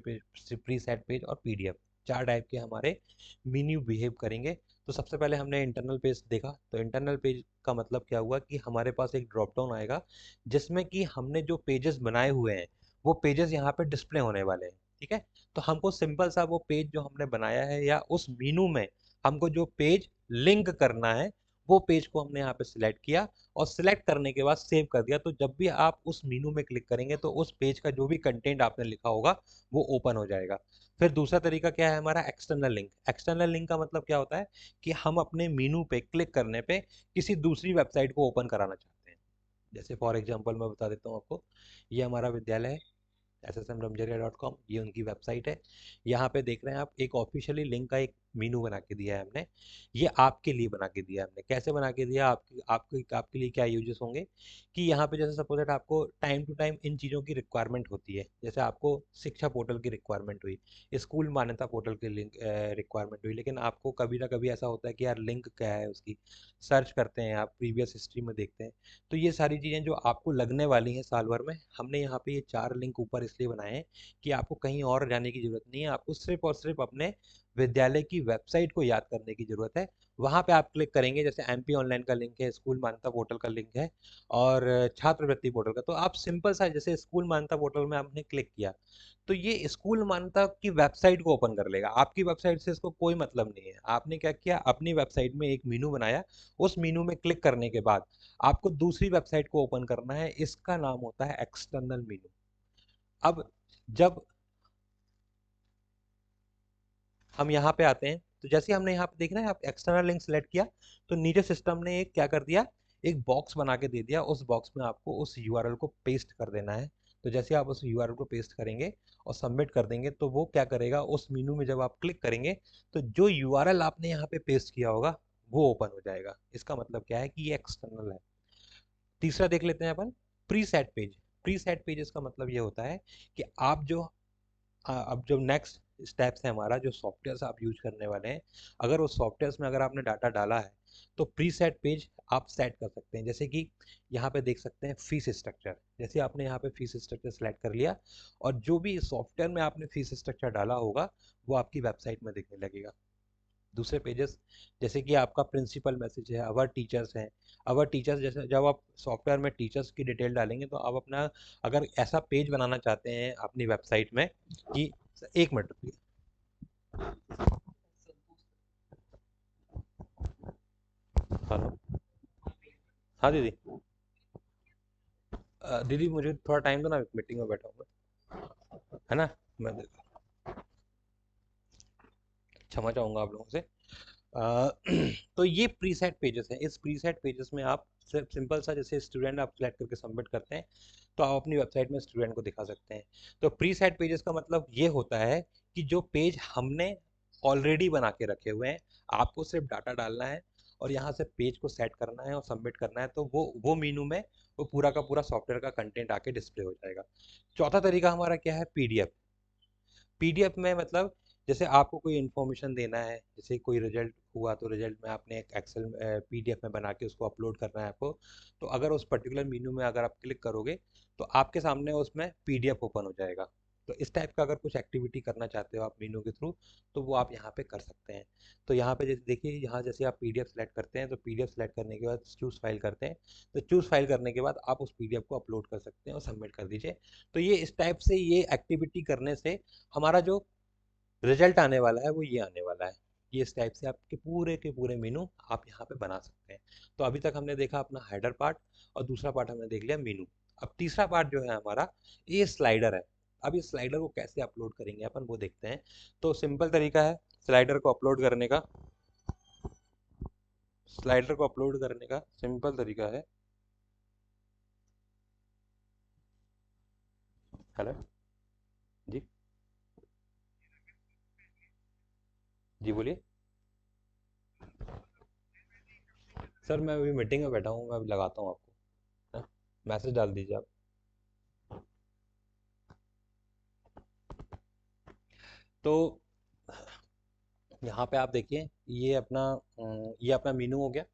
पेज और पीडीएफ, 4 टाइप के हमारे मेन्यू बिहेव करेंगे। तो सबसे पहले हमने इंटरनल पेज देखा। तो इंटरनल पेज का मतलब क्या हुआ कि हमारे पास एक ड्रॉप डाउन आएगा, जिसमें कि हमने जो पेजेस बनाए हुए हैं वो पेजेस यहाँ पे डिस्प्ले होने वाले हैं। ठीक है, तो हमको सिंपल सा वो पेज जो हमने बनाया है या उस मीनू में हमको जो पेज लिंक करना है, वो पेज को हमने यहाँ पे सिलेक्ट किया, और सिलेक्ट करने के बाद सेव कर दिया। तो जब भी आप उस मीनू में क्लिक करेंगे, तो उस पेज का जो भी कंटेंट आपने लिखा होगा वो ओपन हो जाएगा। फिर दूसरा तरीका क्या है हमारा, एक्सटर्नल लिंक। एक्सटर्नल लिंक का मतलब क्या होता है कि हम अपने मीनू पे क्लिक करने पे किसी दूसरी वेबसाइट को ओपन कराना चाहते हैं। जैसे फॉर एग्जांपल मैं बता देता हूँ आपको, ये हमारा विद्यालय है, ssmramjaria.com, ये उनकी वेबसाइट है। यहाँ पे देख रहे हैं आप, एक ऑफिशियली लिंक का एक मीनू बना के दिया है हमने। ये आपके लिए बना के दिया है हमने। कैसे बना के दिया, आपके लिए क्या यूजेस होंगे कि यहाँ पे जैसे सपोज दैट आपको टाइम टू टाइम इन चीज़ों की रिक्वायरमेंट होती है। जैसे आपको शिक्षा पोर्टल की रिक्वायरमेंट हुई, स्कूल मान्यता पोर्टल की लिंक रिक्वायरमेंट हुई, लेकिन आपको कभी ना कभी ऐसा होता है कि यार लिंक क्या है उसकी, सर्च करते हैं आप, प्रीवियस हिस्ट्री में देखते हैं। तो ये सारी चीज़ें जो आपको लगने वाली हैं साल भर में, हमने यहाँ पे ये 4 लिंक ऊपर इसलिए बनाए हैं कि आपको कहीं और जाने की जरूरत नहीं है। आपको सिर्फ और सिर्फ अपने विद्यालय की वेबसाइट को याद करने की जरूरत है। वहां पे आप क्लिक करेंगे, जैसे एमपी ऑनलाइन का लिंक है, स्कूल मान्यता पोर्टल का लिंक है, और छात्रवृत्ति पोर्टल का। तो आप सिंपल सा, जैसे स्कूल मान्यता पोर्टल में आपने क्लिक किया, तो ये स्कूल मान्यता की वेबसाइट को ओपन कर लेगा। आपकी वेबसाइट से इसको कोई मतलब नहीं है। आपने क्या किया, अपनी वेबसाइट में एक मीनू बनाया, उस मीनू में क्लिक करने के बाद आपको दूसरी वेबसाइट को ओपन करना है, इसका नाम होता है एक्सटर्नल मीनू। अब जब हम यहाँ पे आते हैं, तो जैसे हमने यहाँ पे देख रहे हैं आप, एक्सटर्नल लिंक सेलेक्ट किया, तो नीचे सिस्टम ने एक क्या कर दिया, एक बॉक्स बना के दे दिया। उस बॉक्स में आपको उस यूआरएल को पेस्ट कर देना है। तो जैसे आप उस यूआरएल को पेस्ट करेंगे और सबमिट कर देंगे, तो वो क्या करेगा, उस मीनू में जब आप क्लिक करेंगे, तो जो यूआरएल आपने यहाँ पे पेस्ट किया होगा वो ओपन हो जाएगा। इसका मतलब क्या है कि ये एक्सटर्नल है। तीसरा देख लेते हैं अपन, preset page. Preset pages का मतलब ये होता है कि आप जो अब जो नेक्स्ट स्टेप्स है हमारा, जो सॉफ्टवेयर आप यूज करने वाले हैं, अगर उस सॉफ्टवेयर में अगर आपने डाटा डाला है, तो प्रीसेट पेज आप सेट कर सकते हैं। जैसे कि यहाँ पे देख सकते हैं फीस स्ट्रक्चर, जैसे आपने यहाँ पे फीस स्ट्रक्चर सेलेक्ट कर लिया और जो भी सॉफ्टवेयर में आपने फीस स्ट्रक्चर डाला होगा वो आपकी वेबसाइट में दिखने लगेगा। दूसरे पेजेस जैसे कि आपका प्रिंसिपल मैसेज है, अवर टीचर्स हैं, अवर टीचर्स, जैसे जब आप सॉफ्टवेयर में टीचर्स की डिटेल डालेंगे तो आप अपना अगर ऐसा पेज बनाना चाहते हैं अपनी वेबसाइट में कि, एक मिनट रुकिए। हेलो, हाँ दीदी। दीदी मुझे थोड़ा टाइम दो ना, मीटिंग में बैठा हूँ मैं, है ना। मैं क्षमा चाहूँगा आप लोगों से। तो ये प्रीसेट पेजेस हैं। इस प्रीसेट पेजेस में आप सिर्फ सिंपल सा जैसे स्टूडेंट आप सेलेक्ट करके सबमिट करते हैं तो आप अपनी वेबसाइट में स्टूडेंट को दिखा सकते हैं। तो प्रीसेट पेजेस का मतलब ये होता है कि जो पेज हमने ऑलरेडी बना के रखे हुए हैं, आपको सिर्फ डाटा डालना है और यहाँ से पेज को सेट करना है और सबमिट करना है, तो वो मीनू में वो पूरा का पूरा सॉफ्टवेयर का कंटेंट आके डिस्प्ले हो जाएगा। चौथा तरीका हमारा क्या है, पीडीएफ। पीडीएफ में मतलब जैसे आपको कोई इन्फॉर्मेशन देना है, जैसे कोई रिजल्ट हुआ तो रिजल्ट में आपने एक एक्सेल पीडीएफ में बना के उसको अपलोड करना है आपको, तो अगर उस पर्टिकुलर मेन्यू में अगर आप क्लिक करोगे तो आपके सामने उसमें पीडीएफ ओपन हो जाएगा। तो इस टाइप का अगर कुछ एक्टिविटी करना चाहते हो आप मेन्यू के थ्रू तो वो आप यहाँ पे कर सकते हैं। तो यहाँ पे जैसे देखिए, यहाँ जैसे आप पीडीएफ सेलेक्ट करते हैं तो पीडीएफ सेलेक्ट करने के बाद चूज फाइल करते हैं, तो चूज फाइल करने के बाद आप उस पीडीएफ को अपलोड कर सकते हैं और सबमिट कर दीजिए। तो ये इस टाइप से ये एक्टिविटी करने से हमारा जो रिजल्ट आने वाला है वो ये आने वाला है। ये इस टाइप से आपके पूरे के पूरे मेनू आप यहाँ पे बना सकते हैं। तो अभी तक हमने देखा अपना हेडर पार्ट और दूसरा पार्ट हमने देख लिया मेनू। अब तीसरा पार्ट जो है हमारा, ये स्लाइडर है। अब इस स्लाइडर को कैसे अपलोड करेंगे अपन वो देखते हैं। तो सिंपल तरीका है स्लाइडर को अपलोड करने का। स्लाइडर को अपलोड करने का सिंपल तरीका है, हेलो जी, जी बोलिए। सर मैं अभी मीटिंग में बैठा हूँ, मैं अभी लगाता हूँ आपको, मैसेज डाल दीजिए आप। तो यहाँ पे आप देखिए, ये अपना मीनू हो गया।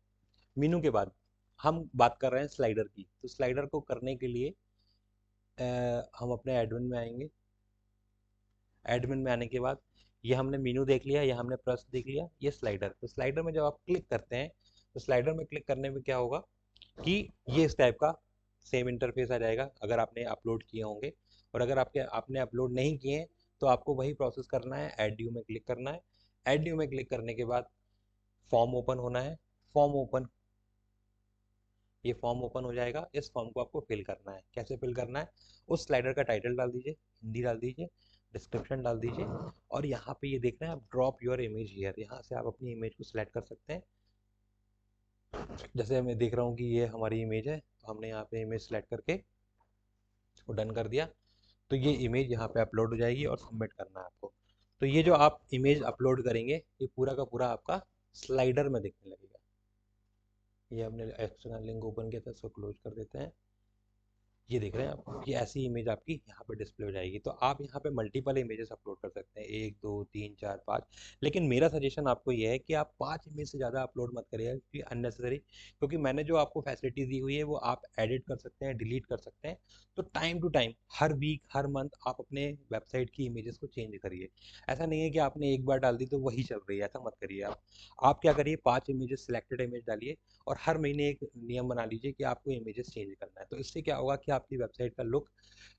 मीनू के बाद हम बात कर रहे हैं स्लाइडर की। तो स्लाइडर को करने के लिए हम अपने एडमिन में आएंगे। एडमिन में आने के बाद ये हमने मीनू देख लिया, ये हमने प्लस देख लिया, ये स्लाइडर। तो स्लाइडर में जब आप क्लिक करते हैं तो स्लाइडर में क्लिक करने में क्या होगा कि ये इस टाइप का सेम इंटरफेस आ जाएगा अगर आपने अपलोड किए होंगे। और अगर आपने अपलोड नहीं किए हैं तो आपको वही प्रोसेस करना है, ऐड न्यू में क्लिक करना है। ऐड न्यू में क्लिक करने के बाद फॉर्म ओपन होना है। फॉर्म ओपन ये फॉर्म ओपन हो जाएगा। इस फॉर्म को आपको फिल करना है। कैसे फिल करना है, उस स्लाइडर का टाइटल डाल दीजिए, हिंदी डाल दीजिए, डिस्क्रिप्शन डाल दीजिए और यहाँ पे ये देखना है आप ड्रॉप योर इमेज हियर, यहाँ से आप अपनी इमेज को सिलेक्ट कर सकते हैं। जैसे मैं देख रहा हूँ कि ये हमारी इमेज है, तो हमने यहाँ पे इमेज सेलेक्ट करके इसको डन कर दिया। तो ये इमेज यहाँ पे अपलोड हो जाएगी और सबमिट करना है आपको। तो ये जो आप इमेज अपलोड करेंगे ये पूरा का पूरा आपका स्लाइडर में दिखने लगेगा। ये हमने एक्सटर्नल लिंक ओपन किया था, इसको क्लोज कर देते हैं। ये देख रहे हैं आप कि ऐसी इमेज आपकी यहाँ पे डिस्प्ले हो जाएगी। तो आप यहाँ पे मल्टीपल इमेजेस अपलोड कर सकते हैं, 1 2 3 4 5। लेकिन मेरा सजेशन आपको ये है कि आप 5 इमेज से ज़्यादा अपलोड मत करिएगा, क्योंकि अननेसेसरी, क्योंकि मैंने जो आपको फैसिलिटी दी हुई है वो आप एडिट कर सकते हैं, डिलीट कर सकते हैं। तो टाइम टू टाइम, हर वीक हर मंथ आप अपने वेबसाइट की इमेजेस को चेंज करिए। ऐसा नहीं है कि आपने एक बार डाल दी तो वही चल रही है, ऐसा मत करिए आप क्या करिए, 5 इमेजेस सिलेक्टेड इमेज डालिए और हर महीने एक नियम बना लीजिए कि आपको इमेजेस चेंज करना है। तो इससे क्या होगा कि आपकी वेबसाइट का लुक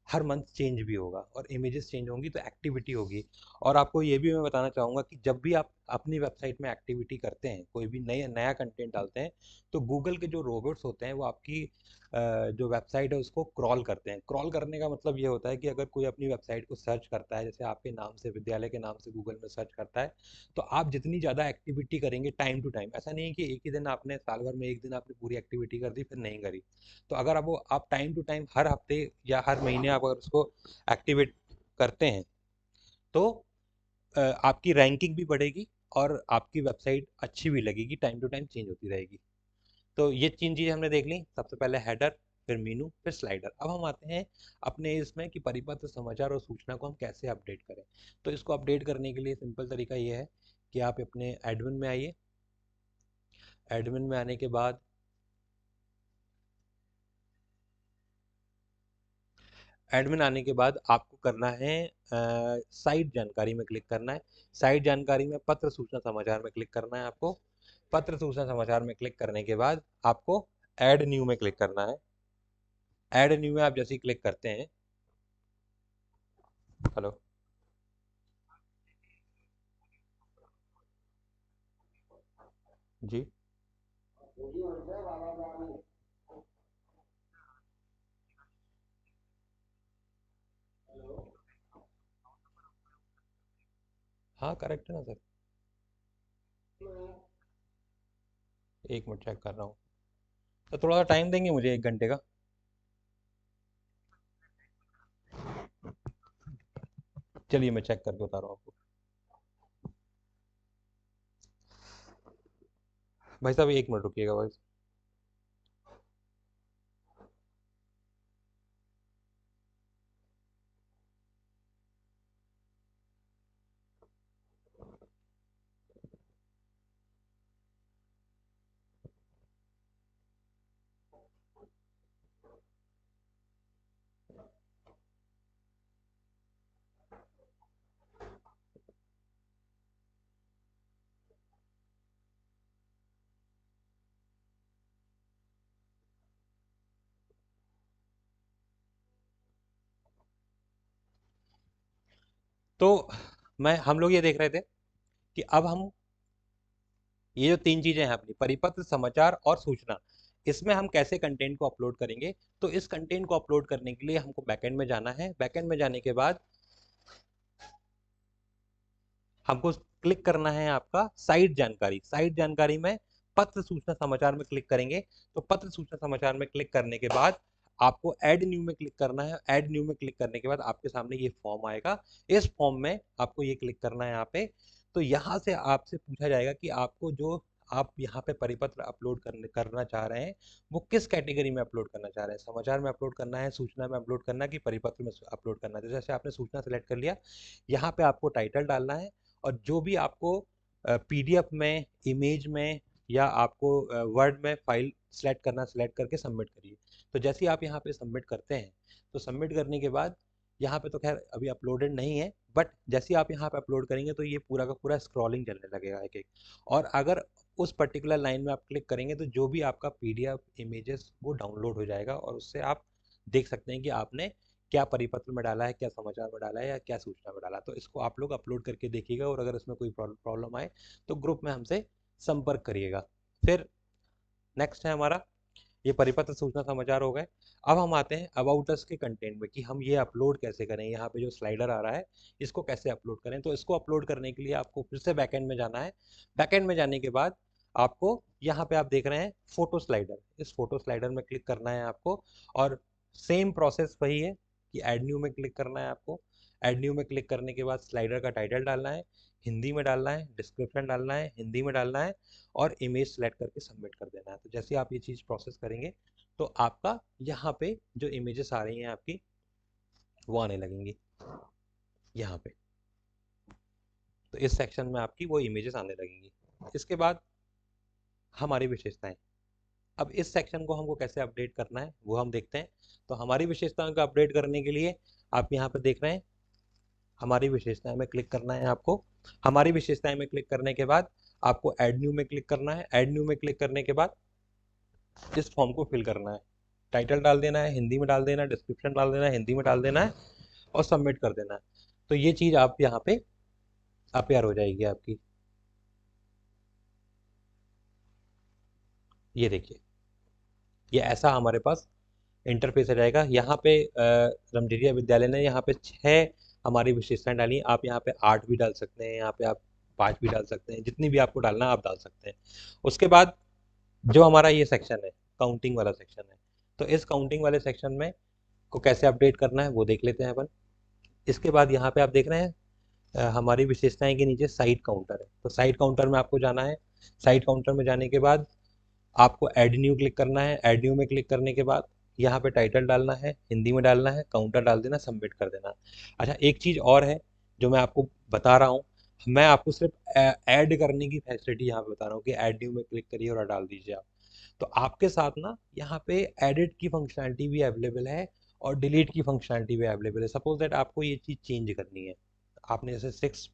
हर मंथ चेंज भी होगा और इमेजेस चेंज होंगी तो एक्टिविटी होगी। और आपको ये भी मैं बताना चाहूँगा कि जब भी आप अपनी वेबसाइट में एक्टिविटी करते हैं, कोई भी नया नया कंटेंट डालते हैं, तो गूगल के जो रोबोट्स होते हैं वो आपकी जो वेबसाइट है उसको क्रॉल करते हैं। क्रॉल करने का मतलब ये होता है कि अगर कोई अपनी वेबसाइट को सर्च करता है, जैसे आपके नाम से, विद्यालय के नाम से गूगल में सर्च करता है, तो आप जितनी ज़्यादा एक्टिविटी करेंगे टाइम टू टाइम, ऐसा नहीं है कि एक ही दिन आपने साल भर में एक दिन आपने पूरी एक्टिविटी कर दी फिर नहीं करी। तो अगर आप टाइम टू टाइम हर हफ्ते या हर महीने आप अगर उसको एक्टिवेट करते हैं तो आपकी रैंकिंग भी बढ़ेगी और आपकी वेबसाइट अच्छी भी लगेगी, टाइम टू टाइम चेंज होती रहेगी। तो ये 3 चीज़ें हमने देख ली, सबसे पहले हेडर, फिर मीनू, फिर स्लाइडर। अब हम आते हैं अपने इसमें कि परिपत्र, समाचार और सूचना को हम कैसे अपडेट करें। तो इसको अपडेट करने के लिए सिंपल तरीका ये है कि आप अपने एडमिन में आइए। एडमिन में आने के बाद आपको करना है साइट जानकारी में क्लिक करना है। साइट जानकारी में पत्र सूचना समाचार में क्लिक करना है आपको। पत्र सूचना समाचार में क्लिक करने के बाद आपको ऐड न्यू में क्लिक करना है। ऐड न्यू में आप जैसे ही क्लिक करते हैं, हेलो, जी, हाँ करेक्ट है ना सर। एक मिनट चेक कर रहा हूँ, तो थोड़ा सा टाइम देंगे मुझे 1 घंटे का। चलिए मैं चेक करके बता रहा हूँ आपको। भाई साहब 1 मिनट रुकिएगा भाई। तो हम लोग ये देख रहे थे कि अब हम ये जो 3 चीजें हैं अपनी, परिपत्र, समाचार और सूचना, इसमें हम कैसे कंटेंट को अपलोड करेंगे। तो इस कंटेंट को अपलोड करने के लिए हमको बैकएंड में जाना है। बैकएंड में जाने के बाद हमको क्लिक करना है आपका साइट जानकारी। साइट जानकारी में पत्र सूचना समाचार में क्लिक करेंगे। तो पत्र सूचना समाचार में क्लिक करने के बाद आपको ऐड न्यू में क्लिक करना है। ऐड न्यू में क्लिक करने के बाद आपके सामने ये फॉर्म आएगा। इस फॉर्म में आपको ये क्लिक करना है यहाँ पे। तो यहाँ से आपसे पूछा जाएगा कि आपको जो आप यहाँ पे परिपत्र अपलोड करना चाह रहे हैं, वो किस कैटेगरी में अपलोड करना चाह रहे हैं। समाचार में अपलोड करना है, सूचना में अपलोड करना है, कि परिपत्र में अपलोड करना है। तो जैसे आपने सूचना सेलेक्ट कर लिया, यहाँ पे आपको टाइटल डालना है और जो भी आपको पीडीएफ में, इमेज में या आपको वर्ड में फाइल सेलेक्ट करके सबमिट करिए। तो जैसे ही आप यहाँ पे सबमिट करते हैं, तो सबमिट करने के बाद यहाँ पे तो खैर अभी अपलोडेड नहीं है, बट जैसे ही आप यहाँ पे अपलोड करेंगे तो ये पूरा का पूरा स्क्रॉलिंग चलने लगेगा एक एक। और अगर उस पर्टिकुलर लाइन में आप क्लिक करेंगे तो जो भी आपका पीडीएफ इमेजेस वो डाउनलोड हो जाएगा और उससे आप देख सकते हैं कि आपने क्या परिपत्र में डाला है, क्या समाचार में डाला है या क्या सूचना में डाला है। तो इसको आप लोग अपलोड करके देखिएगा और अगर इसमें कोई प्रॉब्लम आए तो ग्रुप में हमसे संपर्क करिएगा। फिर नेक्स्ट है हमारा, ये परिपत्र, सूचना, समाचार हो गए। अब हम आते हैं अबाउट अस के कंटेंट में कि हम ये अपलोड कैसे करें। यहाँ पे जो स्लाइडर आ रहा है, इसको कैसे अपलोड करें। तो इसको अपलोड करने के लिए आपको फिर से बैकएंड में जाना है। बैकएंड में जाने के बाद आपको यहाँ पे आप देख रहे हैं फोटो स्लाइडर, इस फोटो स्लाइडर में क्लिक करना है आपको। और सेम प्रोसेस वही है कि ऐड न्यू में क्लिक करना है आपको। ऐड न्यू में क्लिक करने के बाद स्लाइडर का टाइटल डालना है, हिंदी में डालना है, डिस्क्रिप्शन डालना है, हिंदी में डालना है और इमेज सेलेक्ट करके सबमिट कर देना है। तो जैसे आप ये चीज़ प्रोसेस करेंगे तो आपका यहाँ पे जो इमेजेस आ रही हैं आपकी, वो आने लगेंगी यहाँ पे। तो इस सेक्शन में आपकी वो इमेजेस आने लगेंगी। इसके बाद हमारी विशेषताएं। अब इस सेक्शन को हमको कैसे अपडेट करना है वो हम देखते हैं। तो हमारी विशेषताओं को अपडेट करने के लिए आप यहाँ पे देख रहे हैं, हमारी विशेषताएं में क्लिक करना है आपको। हमारी विशेषताएं में क्लिक करने के बाद आपको ऐड न्यू में क्लिक करना है। ऐड न्यू में क्लिक करने के बाद इस फॉर्म को फिल करना है। टाइटल डाल देना है, हिंदी में डाल देना है, डिस्क्रिप्शन डाल देना है, हिंदी में डाल देना है और सबमिट कर देना है। तो ये चीज़ आप यहाँ पे अपेयर हो जाएगी आपकी। ये देखिए, ये ऐसा हमारे पास इंटरफेस आ जाएगा। यहाँ पे रमझरिया विद्यालय ने यहाँ पे 6 हमारी विशेषताएं डाली। आप यहाँ पे 8 भी डाल सकते हैं, यहाँ पे आप 5 भी डाल सकते हैं, जितनी भी आपको डालना आप डाल सकते हैं। उसके बाद जो हमारा ये सेक्शन है, काउंटिंग वाला सेक्शन है, तो इस काउंटिंग वाले सेक्शन में को कैसे अपडेट करना है वो देख लेते हैं अपन। इसके बाद यहाँ पे आप देख रहे हैं हमारी विशेषताएं के नीचे साइट काउंटर है। तो साइट काउंटर में आपको जाना है। साइट काउंटर में जाने के बाद आपको ऐड न्यू क्लिक करना है। ऐड न्यू में क्लिक करने के बाद यहाँ पे टाइटल डालना है, हिंदी में डालना है, काउंटर डाल देना, सबमिट कर देना। अच्छा, एक चीज़ और है जो मैं आपको बता रहा हूँ, मैं आपको सिर्फ ऐड करने की फैसिलिटी यहाँ पे बता रहा हूँ कि ऐड न्यू में क्लिक करिए और डाल दीजिए आप। तो आपके साथ ना यहाँ पे एडिट की फंक्शनैलिटी भी अवेलेबल है और डिलीट की फंक्शनैलिटी भी अवेलेबल है। सपोज दैट आपको ये चीज़ चेंज करनी है, आपने जैसे 6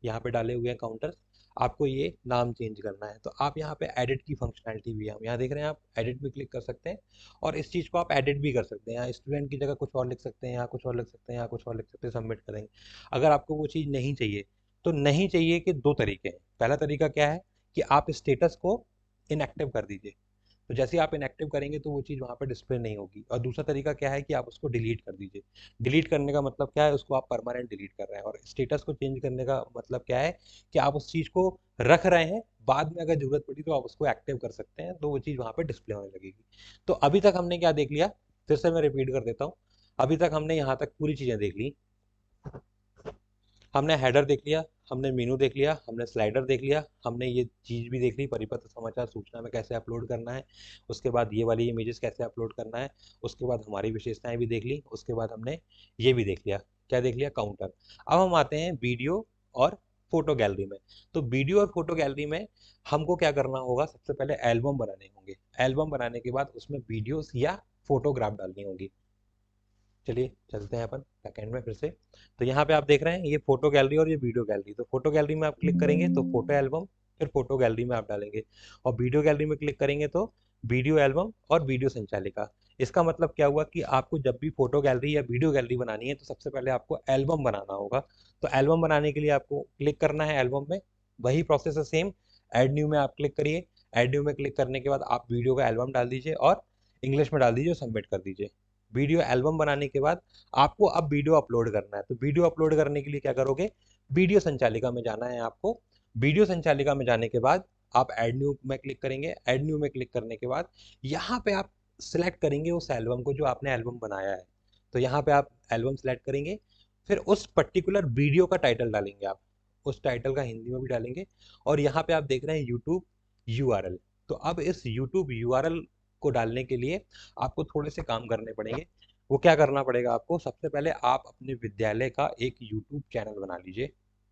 यहाँ पे डाले हुए हैं काउंटर, आपको ये नाम चेंज करना है, तो आप यहाँ पे एडिट की फंक्शनैलिटी भी है, हम यहाँ देख रहे हैं, आप एडिट भी क्लिक कर सकते हैं और इस चीज़ को आप एडिट भी कर सकते हैं। यहाँ स्टूडेंट की जगह कुछ और लिख सकते हैं, यहाँ कुछ और लिख सकते हैं, यहाँ कुछ और लिख सकते हैं, सबमिट करेंगे। अगर आपको वो चीज़ नहीं चाहिए तो नहीं चाहिए के दो तरीके हैं। पहला तरीका क्या है कि आप स्टेटस को इनएक्टिव कर दीजिए, तो जैसे ही आप इनएक्टिव करेंगे तो वो चीज़ वहाँ पे डिस्प्ले नहीं होगी। और दूसरा तरीका क्या है कि आप उसको डिलीट कर दीजिए। डिलीट करने का मतलब क्या है, उसको आप परमानेंट डिलीट कर रहे हैं। और स्टेटस को चेंज करने का मतलब क्या है कि आप उस चीज़ को रख रहे हैं, बाद में अगर जरूरत पड़ी तो आप उसको एक्टिव कर सकते हैं, तो वो चीज़ वहाँ पे डिस्प्ले होने लगेगी। तो अभी तक हमने क्या देख लिया, फिर से मैं रिपीट कर देता हूँ। अभी तक हमने यहाँ तक पूरी चीज़ें देख ली। हमने हेडर देख लिया, हमने मेनू देख लिया, हमने स्लाइडर देख लिया, हमने ये चीज़ भी देख ली परिपत्र समाचार सूचना में कैसे अपलोड करना है, उसके बाद ये वाली इमेजेस कैसे अपलोड करना है, उसके बाद हमारी विशेषताएं भी देख ली, उसके बाद हमने ये भी देख लिया, क्या देख लिया, काउंटर। अब हम आते हैं वीडियो और फोटो गैलरी में। तो वीडियो और फोटो गैलरी में हमको क्या करना होगा, सबसे पहले एल्बम बनाने होंगे। एल्बम बनाने के बाद उसमें वीडियोस या फोटोग्राफ डालनी होगी। चलिए चलते हैं अपन बैकएंड में फिर से। तो यहाँ पे आप देख रहे हैं ये फोटो गैलरी और ये वीडियो गैलरी। तो फोटो गैलरी में आप क्लिक करेंगे तो फोटो एल्बम, फिर फोटो गैलरी में आप डालेंगे। और वीडियो गैलरी में क्लिक करेंगे तो वीडियो एल्बम और वीडियो संचालिका। इसका मतलब क्या हुआ कि आपको जब भी फोटो गैलरी या वीडियो गैलरी बनानी है तो सबसे पहले आपको एल्बम बनाना होगा। तो एल्बम बनाने के लिए आपको क्लिक करना है एल्बम में, वही प्रोसेस है सेम। एड न्यू में आप क्लिक करिए, एड न्यू में क्लिक करने के बाद आप वीडियो का एल्बम डाल दीजिए और इंग्लिश में डाल दीजिए और सबमिट कर दीजिए। वीडियो एल्बम बनाने के बाद आपको अब वीडियो अपलोड करना है। तो वीडियो अपलोड करने के लिए क्या करोगे, वीडियो संचालिका में जाना है आपको। वीडियो संचालिका में जाने के बाद आप एड न्यू में क्लिक करेंगे। एड न्यू में क्लिक करने के बाद यहाँ पे आप सिलेक्ट करेंगे उस एल्बम को जो आपने एल्बम बनाया है। तो यहाँ पे आप एल्बम सेलेक्ट करेंगे, फिर उस पर्टिकुलर वीडियो का टाइटल डालेंगे आप, उस टाइटल का हिंदी में भी डालेंगे। और यहाँ पे आप देख रहे हैं यूट्यूब यूआरएल। तो अब इस यूट्यूब यूआरएल को डालने के लिए आपको थोड़े से काम करने पड़ेंगे। वो क्या करना पड़ेगा आपको, सबसे पहले आप अपने विद्यालय का एक यूट्यूब चैनल बना लीजिए।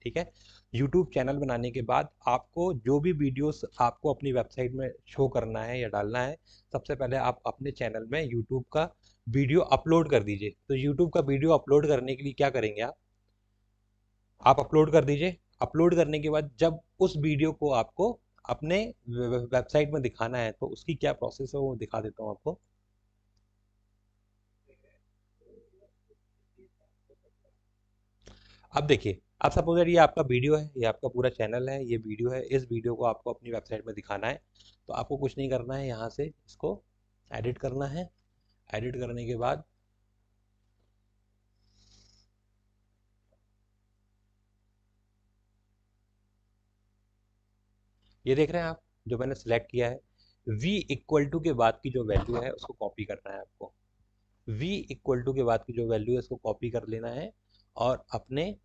ठीक है, यूट्यूब चैनल बनाने के बाद आपको जो भी वीडियोस आपको अपनी वेबसाइट में शो करना है या डालना है, सबसे पहले आप अपने चैनल में यूट्यूब का वीडियो अपलोड कर दीजिए। तो यूट्यूब का वीडियो अपलोड करने के लिए क्या करेंगे आप अपलोड कर दीजिए। अपलोड करने के बाद जब उस वीडियो को आपको अपने वेबसाइट में दिखाना है तो उसकी क्या प्रोसेस है वो दिखा देता हूँ आपको। अब देखिए, आप सपोज दैट ये आपका वीडियो है, ये आपका पूरा चैनल है, ये वीडियो है, इस वीडियो को आपको अपनी वेबसाइट में दिखाना है। तो आपको कुछ नहीं करना है, यहाँ से इसको एडिट करना है। एडिट करने के बाद ये देख रहे हैं आप, जो मैंने सेलेक्ट किया है, v इक्वल टू के बाद की जो वैल्यू है उसको कॉपी करना है आपको। v इक्वल टू के बाद की जो वैल्यू है उसको कॉपी कर लेना है और अपने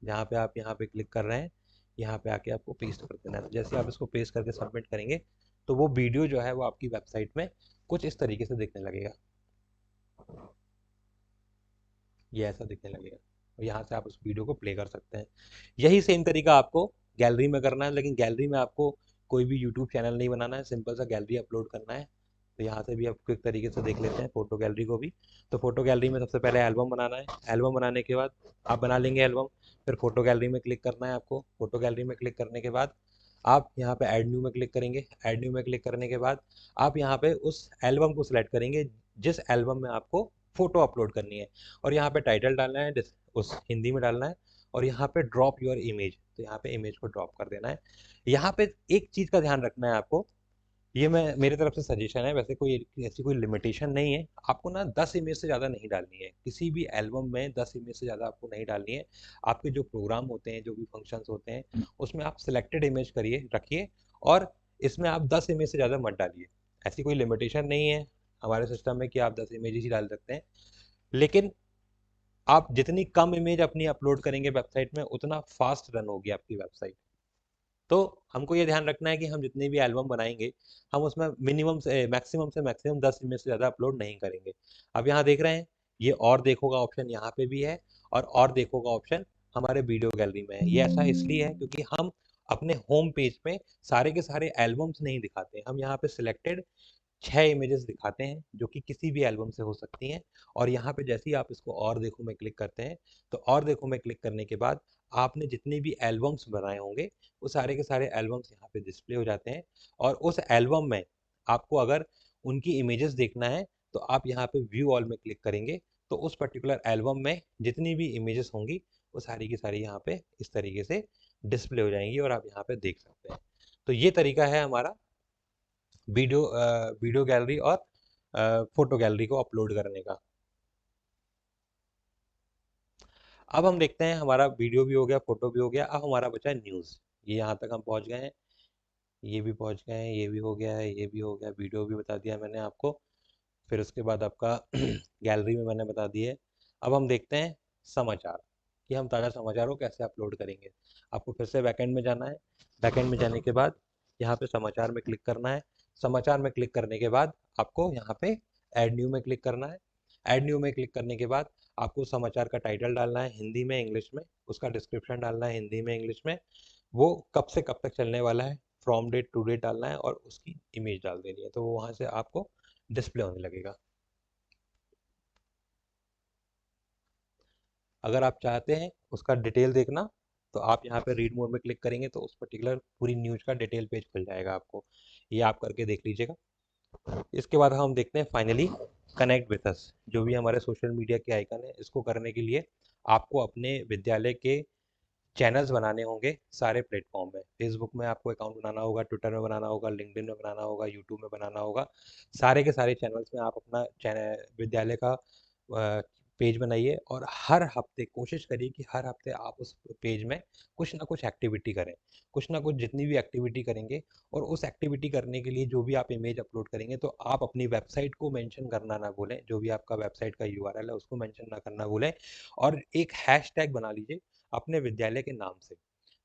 जहाँ पे आप यहाँ पे क्लिक कर रहे हैं, यहाँ पे आके आपको पेस्ट कर देना है। तो जैसे आप इसको पेस्ट करके सबमिट करेंगे तो वो वीडियो जो है वो आपकी वेबसाइट में कुछ इस तरीके से दिखने लगेगा। ये ऐसा दिखने लगेगा और यहाँ से आप उस वीडियो को प्ले कर सकते हैं। यही सेम तरीका आपको गैलरी में करना है, लेकिन गैलरी में आपको कोई भी यूट्यूब चैनल नहीं बनाना है, सिंपल सा गैलरी अपलोड करना है। तो यहाँ से भी आप क्विक तरीके से देख लेते हैं फोटो गैलरी को भी। तो फोटो गैलरी में सबसे पहले एल्बम बनाना है। एल्बम बनाने के बाद आप बना लेंगे एल्बम, फिर फोटो गैलरी में क्लिक करना है आपको। फोटो गैलरी में क्लिक करने के बाद आप यहाँ पे ऐड न्यू में क्लिक करेंगे। ऐड न्यू में क्लिक करने के बाद आप यहाँ पे उस एल्बम को सिलेक्ट करेंगे जिस एल्बम में आपको फोटो अपलोड करनी है। और यहाँ पे टाइटल डालना है, उस हिंदी में डालना है। और यहाँ पे ड्रॉप योर इमेज, तो यहाँ पे इमेज को ड्रॉप कर देना है। यहाँ पे एक चीज़ का ध्यान रखना है आपको, ये मैं मेरी तरफ से सजेशन है, वैसे कोई ऐसी कोई लिमिटेशन नहीं है। आपको ना 10 इमेज से ज़्यादा नहीं डालनी है, किसी भी एल्बम में 10 इमेज से ज़्यादा आपको नहीं डालनी है। आपके जो प्रोग्राम होते हैं, जो भी फंक्शंस होते हैं, उसमें आप सिलेक्टेड इमेज करिए रखिए और इसमें आप 10 इमेज से ज़्यादा मत डालिए। ऐसी कोई लिमिटेशन नहीं है हमारे सिस्टम में कि आप 10 इमेज ही डाल सकते हैं, लेकिन आप जितनी कम इमेज अपनी अपलोड करेंगे वेबसाइट में उतना फास्ट रन होगी आपकी वेबसाइट। तो हमको ये ध्यान रखना है कि हम जितने भी एल्बम बनाएंगे हम उसमें मिनिमम से मैक्सिमम 10 इमेज से ज़्यादा अपलोड नहीं करेंगे। अब यहाँ देख रहे हैं ये और देखो का ऑप्शन यहाँ पे भी है और देखो का ऑप्शन हमारे वीडियो गैलरी में है। ये ऐसा इसलिए है क्योंकि हम अपने होम पेज पे सारे के सारे एल्बम्स नहीं दिखाते, हम यहाँ पे सिलेक्टेड 6 इमेजेस दिखाते हैं जो कि किसी भी एल्बम से हो सकती हैं। और यहाँ पे जैसे ही आप इसको और देखो में क्लिक करते हैं तो और देखो में क्लिक करने के बाद आपने जितने भी एल्बम्स बनाए होंगे वो सारे के सारे एल्बम्स यहाँ पे डिस्प्ले हो जाते हैं। और उस एल्बम में आपको अगर उनकी इमेजेस देखना है तो आप यहाँ पे व्यू ऑल में क्लिक करेंगे तो उस पर्टिकुलर एल्बम में जितनी भी इमेजेस होंगी वो सारी की सारी यहाँ पे इस तरीके से डिस्प्ले हो जाएंगी और आप यहाँ पे देख सकते हैं। तो ये तरीका है हमारा वीडियो गैलरी और फोटो गैलरी को अपलोड करने का। अब हम देखते हैं, हमारा वीडियो भी हो गया, फोटो भी हो गया, अब हमारा बचा न्यूज़। ये यहाँ तक हम पहुँच गए हैं, ये भी पहुँच गए हैं, ये भी हो गया है, ये भी हो गया, वीडियो भी बता दिया मैंने आपको। फिर उसके बाद आपका गैलरी में मैंने बता दिए। अब हम देखते हैं समाचार, कि हम ताज़ा समाचार को कैसे अपलोड करेंगे। आपको फिर से बैकएंड में जाना है, बैकएंड में जाने के बाद यहाँ पे समाचार में क्लिक करना है। समाचार में क्लिक करने के बाद आपको यहाँ पे ऐड न्यू में क्लिक करना है। ऐड न्यू में क्लिक करने के बाद आपको समाचार का टाइटल डालना है हिंदी में इंग्लिश में, उसका डिस्क्रिप्शन डालना है हिंदी में इंग्लिश में, वो कब से कब तक चलने वाला है फ्रॉम डेट टू डेट डालना है और उसकी इमेज डाल देनी है, तो वो वहाँ से आपको डिस्प्ले होने लगेगा। अगर आप चाहते हैं उसका डिटेल देखना तो आप यहाँ पे रीड मोड में क्लिक करेंगे तो उस पर्टिकुलर पूरी न्यूज का डिटेल पेज खुल जाएगा आपको। ये आप करके देख लीजिएगा। इसके बाद हम देखते हैं फाइनली कनेक्ट विथ अस, जो भी हमारे सोशल मीडिया के आइकन है। इसको करने के लिए आपको अपने विद्यालय के चैनल्स बनाने होंगे सारे प्लेटफॉर्म में। फेसबुक में आपको अकाउंट बनाना होगा, ट्विटर में बनाना होगा, लिंक्डइन में बनाना होगा, यूट्यूब में बनाना होगा। सारे के सारे चैनल्स में आप अपना चैनल विद्यालय का पेज बनाइए और हर हफ्ते कोशिश करिए कि हर हफ्ते आप उस पेज में कुछ ना कुछ एक्टिविटी करें। कुछ ना कुछ जितनी भी एक्टिविटी करेंगे और उस एक्टिविटी करने के लिए जो भी आप इमेज अपलोड करेंगे तो आप अपनी वेबसाइट को मेंशन करना ना भूलें, जो भी आपका वेबसाइट का यूआरएल है उसको मेंशन ना करना भूलें। और एक हैशटैग बना लीजिए अपने विद्यालय के नाम से।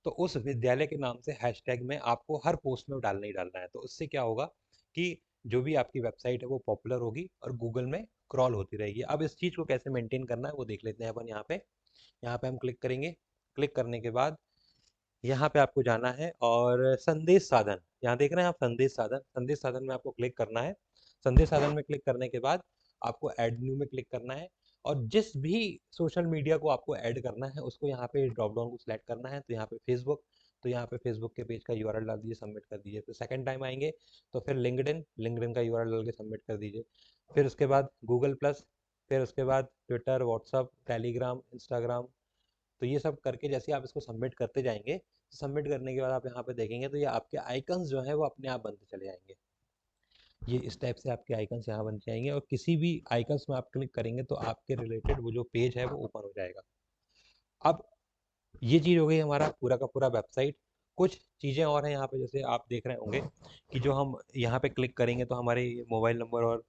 तो उस विद्यालय के नाम से हैशटैग में आपको हर पोस्ट में डालना ही डालना है। तो उससे क्या होगा कि जो भी आपकी वेबसाइट है वो पॉपुलर होगी और गूगल में क्रॉल होती रहेगी। अब इस चीज़ को कैसे मेंटेन करना है वो देख लेते हैं अपन। यहाँ पे हम क्लिक करेंगे। क्लिक करने के बाद यहाँ पे आपको जाना है और संदेश साधन, यहाँ देख रहे हैं आप संदेश साधन, संदेश साधन में आपको क्लिक करना है। संदेश साधन में क्लिक करने के बाद आपको ऐड न्यू में क्लिक करना है और जिस भी सोशल मीडिया को आपको ऐड करना है उसको यहाँ पे ड्रॉप डाउन को सिलेक्ट करना है। तो यहाँ पे फेसबुक, तो यहाँ पे फेसबुक के पेज का यूआरएल डाल दीजिए, सबमिट कर दीजिए। फिर सेकंड टाइम आएंगे तो फिर लिंक्डइन, लिंक्डइन का यूआरएल डाल के सबमिट कर दीजिए। फिर उसके बाद गूगल प्लस, फिर उसके बाद ट्विटर, व्हाट्सअप, टेलीग्राम, इंस्टाग्राम। तो ये सब करके जैसे आप इसको सबमिट करते जाएंगे, सबमिट करने के बाद आप यहाँ पे देखेंगे तो ये आपके आइकन्स जो है वो अपने आप बनते चले जाएंगे। ये इस टाइप से आपके आइकन्स यहाँ बन जाएंगे और किसी भी आइकन्स में आप क्लिक करेंगे तो आपके रिलेटेड वो जो पेज है वो ओपन हो जाएगा। अब ये चीज़ हो गई हमारा पूरा का पूरा वेबसाइट। कुछ चीज़ें और हैं यहाँ पे, जैसे आप देख रहे होंगे कि जो हम यहाँ पे क्लिक करेंगे तो हमारे मोबाइल नंबर और